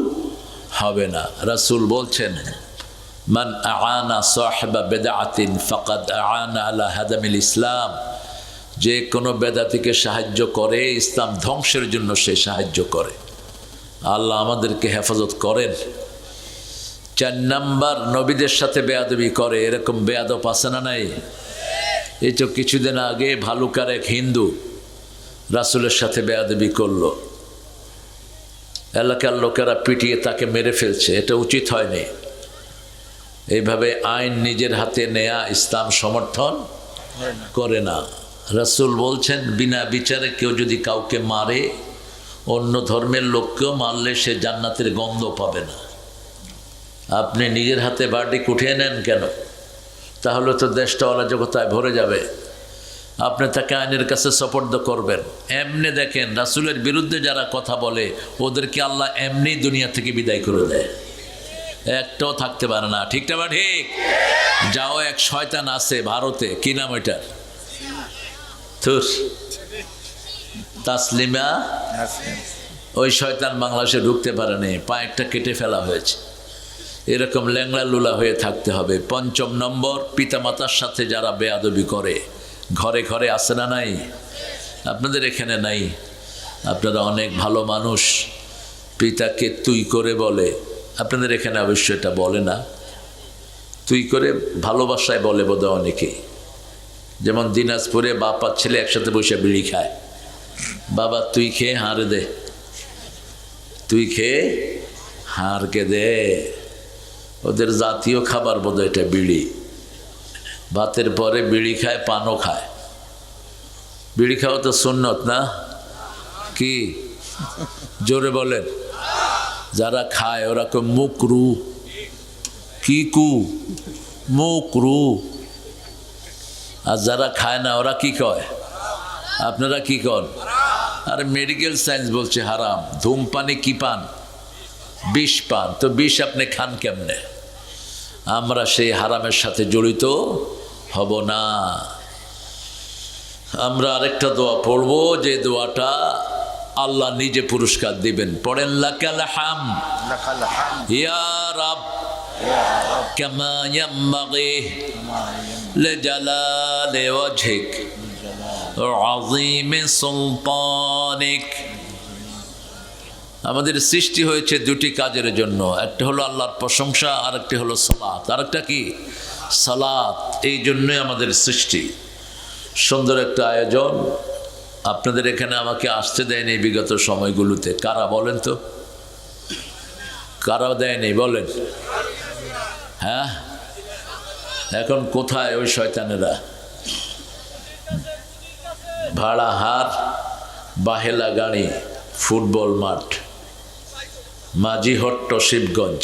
Speaker 1: হবে না। রাসূল বলছেন, মান আ'আনা সাহিবা বিদআতিন ফাকাদ আ'আনা আলা হাদামিল ইসলাম। যে কোনো বেদাতিকে সাহায্য করে, ইসলাম ধ্বংসের জন্য সে সাহায্য করে। আল্লাহ আমাদেরকে হেফাজত করেন। 4 নাম্বার, নবীদের সাথে বেয়াদবি করে। এরকম বেয়াদব আছে না নাই? এই তো কিছুদিন আগে ভালুকার এক হিন্দু রাসূলের সাথে বেয়াদবি করলো। এলাকার লোকেরা পিটিয়ে তাকে মেরে ফেলছে। এটা উচিত হয়নি। এইভাবে আইন নিজের হাতে নেয়া ইসলাম সমর্থন করে না। রাসূল বলছেন, বিনা বিচারে কেউ যদি কাউকে মারে, অন্য ধর্মের লোককেও মারলে সে জান্নাতের গন্ধ পাবে না। আপনি নিজের হাতে ভার্ডিক্ট উঠিয়ে নেন কেন? তাহলে তো দেশটা অরাজকতায় ভরে যাবে। আপনি তাকে আইনের কাছে সুপর্দ করবেন। এমনি দেখেন, রাসূলের বিরুদ্ধে যারা কথা বলে ওদেরকে আল্লাহ এমনি দুনিয়া থেকে বিদায় করে দেয়, একটাও থাকতে পারে না। ঠিকটা বা ঠিক? যাও, এক শয়তান আছে ভারতে, কি নাম ওইটার? তাসলিমা। ওই শয়তান বাংলাদেশে ঢুকতে পারেনি, পায়েরটা কেটে ফেলা হয়েছে। এরকম ল্যাংলা লুলা হয়ে থাকতে হবে। 5 নম্বর, পিতামাতার সাথে যারা বেয়াদবি করে, ঘরে ঘরে আছে না নাই? আপনাদের এখানে নাই? আপনারা অনেক ভালো মানুষ। পিতাকে তুই করে বলে, আপনাদের এখানে অবশ্য এটা বলে না। তুই করে ভালোবাসায় বলে বোধহয় অনেকেই। যেমন দিনাজপুরে বাপ আর ছেলে একসাথে বসে বিড়ি খায়, বাবা তুই খেয়ে হাঁড়ে দে, তুই খেয়ে হাঁড়কে দে। ওদের জাতীয় খাবার বোধ এটা বিড়ি, ভাতের পরে বিড়ি খায়, পানও খায়। বিড়ি খাওয়া তো সুন্নত না কি? জোরে বলেন। যারা খায় ওরা কো মুকরু, কি কু? মুকরু। আর যারা খায় না ওরা কি কয়? আপনারা কি কন? আর মেডিকেল সায়েন্স বলছে হারাম। ধূমপানে কি পান? বিষ পান। তো বিষ আপনি খান কেমনে? আমরা সেই হারামের সাথে জড়িত হব না। আমরা আরেকটা দোয়া পড়ব, যে দোয়াটা আল্লাহ নিজে পুরস্কার দিবেন। পড়েন লাকাল হামদ ইয়া রাব কামা ইয়ানবাগি লিজালালি ওয়াজহিক আযীমি সুলতানিক। আমাদের সৃষ্টি হয়েছে দুটি কাজের জন্য, একটা হলো আল্লাহর প্রশংসা, আর একটা হলো সালাত। আরেকটা কি? সালাত। এই জন্যই আমাদের সৃষ্টি। সুন্দর একটা আয়োজন। আপনাদের এখানে আমাকে আসতে দেয়নি বিগত সময়গুলোতে। কারা বলেন তো? কারা দেয়নি বলেন? হ্যাঁ, এখন কোথায় ওই শয়তানেরা? ভাড়া হার, বাহেলা গাড়ি, ফুটবল মাঠ, মাঝিহট্ট, শিবগঞ্জ।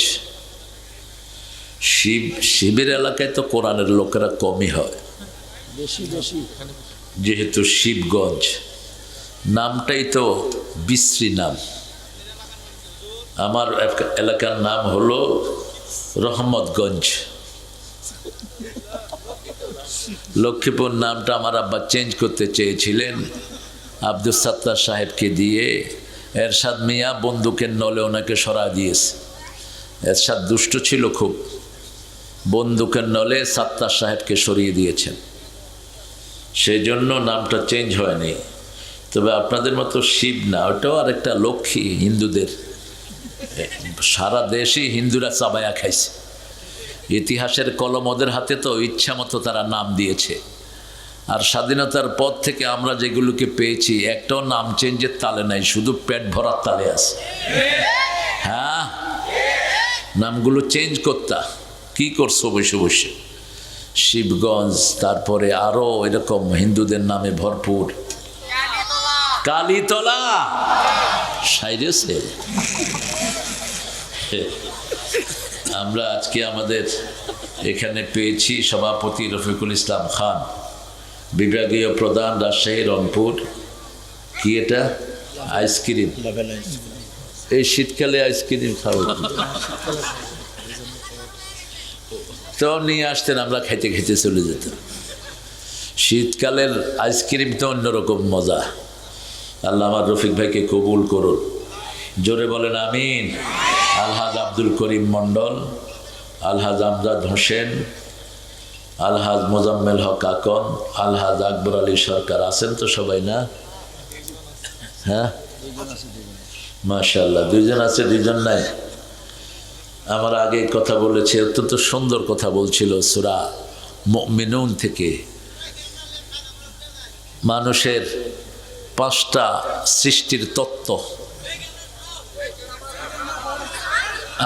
Speaker 1: শিবের এলাকায় তো কোরআনের লোকেরা কমই হয়, যেহেতু শিবগঞ্জ নামটাই তো বিশ্রী নাম। আমার এলাকার নাম হলো রহমতগঞ্জ। লক্ষ্মীপুর নামটা আমার আব্বা চেঞ্জ করতে চেয়েছিলেন, আব্দুল সাত্তার সাহেবকে দিয়ে। এরশাদ মিয়া বন্দুকের নলে ওনাকে সরা দিয়েছে। এরশাদ দুষ্ট ছিল খুব, বন্দুকের নলে সাত্তার সাহেবকে সরিয়ে দিয়েছেন, সেই জন্য নামটা চেঞ্জ হয়নি। তবে আপনাদের মতো শিব না, ওটাও আরেকটা লক্ষ্মী হিন্দুদের। সারা দেশই হিন্দুরা চাবায়া খাইছে। ইতিহাসের কলম ওদের হাতে, তো ইচ্ছা মতো তারা নাম দিয়েছে। আর স্বাধীনতার পর থেকে আমরা যেগুলোকে পেয়েছি একটাও নাম চেঞ্জের তালে নাই, শুধু পেট ভরার তালে আছে। হ্যাঁ, নামগুলো চেঞ্জ করতা, কি করছো বসে বসে? শিবগঞ্জ, তারপরে আরো এরকম হিন্দুদের নামে ভরপুর। কালীতলা সাইরেছে। আমরা আজকে আমাদের এখানে পেয়েছি সভাপতি রফিকুল ইসলাম খান, বিভাগীয় প্রধান রাজশাহী রংপুর। কি এটা? আইসক্রিম। এই শীতকালে আইসক্রিম খাবো তো নিয়ে আসতেন, আমরা খাইতে খাইতে চলে যেতাম। শীতকালের আইসক্রিম তো অন্যরকম মজা। আল্লাহ আমার রফিক ভাইকে কবুল করুন, জোরে বলেন আমিন। আলহাজ আব্দুল করিম মণ্ডল, আলহাজ আমজাদ হোসেন, আলহাজ মোজাম্মেল হক আকন, আলহাজ আকবর আলী সরকার আছেন তো সবাই না? হ্যাঁ, মাশাআল্লাহ, দুইজন আছে, দুইজন নাই। আমার আগে কথা বলেছে, অত্যন্ত সুন্দর কথা বলছিল সূরা মুমিনুন থেকে। মানুষের 5টা সৃষ্টির তত্ত্ব।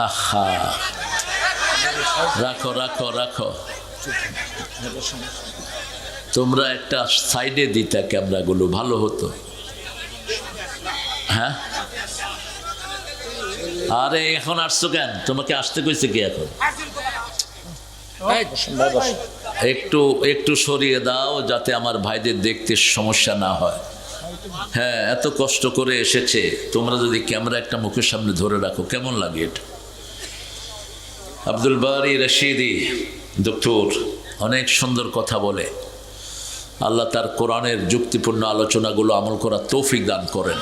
Speaker 1: আহা, রাখো রাখো রাখো, তোমরা একটা সাইডে দিতা ক্যামেরাগুলো, ভালো হতো। হ্যাঁ, আরে এখন আসছো কেন? তোমাকে আসতে কইছে কি? এখন একটু একটু সরিয়ে দাও যাতে আমার ভাইদের দেখতে সমস্যা না হয়। হ্যাঁ, এত কষ্ট করে এসেছে, তোমরা যদি ক্যামেরা একটা মুখের সামনে ধরে রাখো কেমন লাগে এটা? আব্দুল বারী রশিদি ডক্টর অনেক সুন্দর কথা বলে। আল্লাহ তার কোরআনের যুক্তিপূর্ণ আলোচনাগুলো আমল করার তৌফিক দান করেন।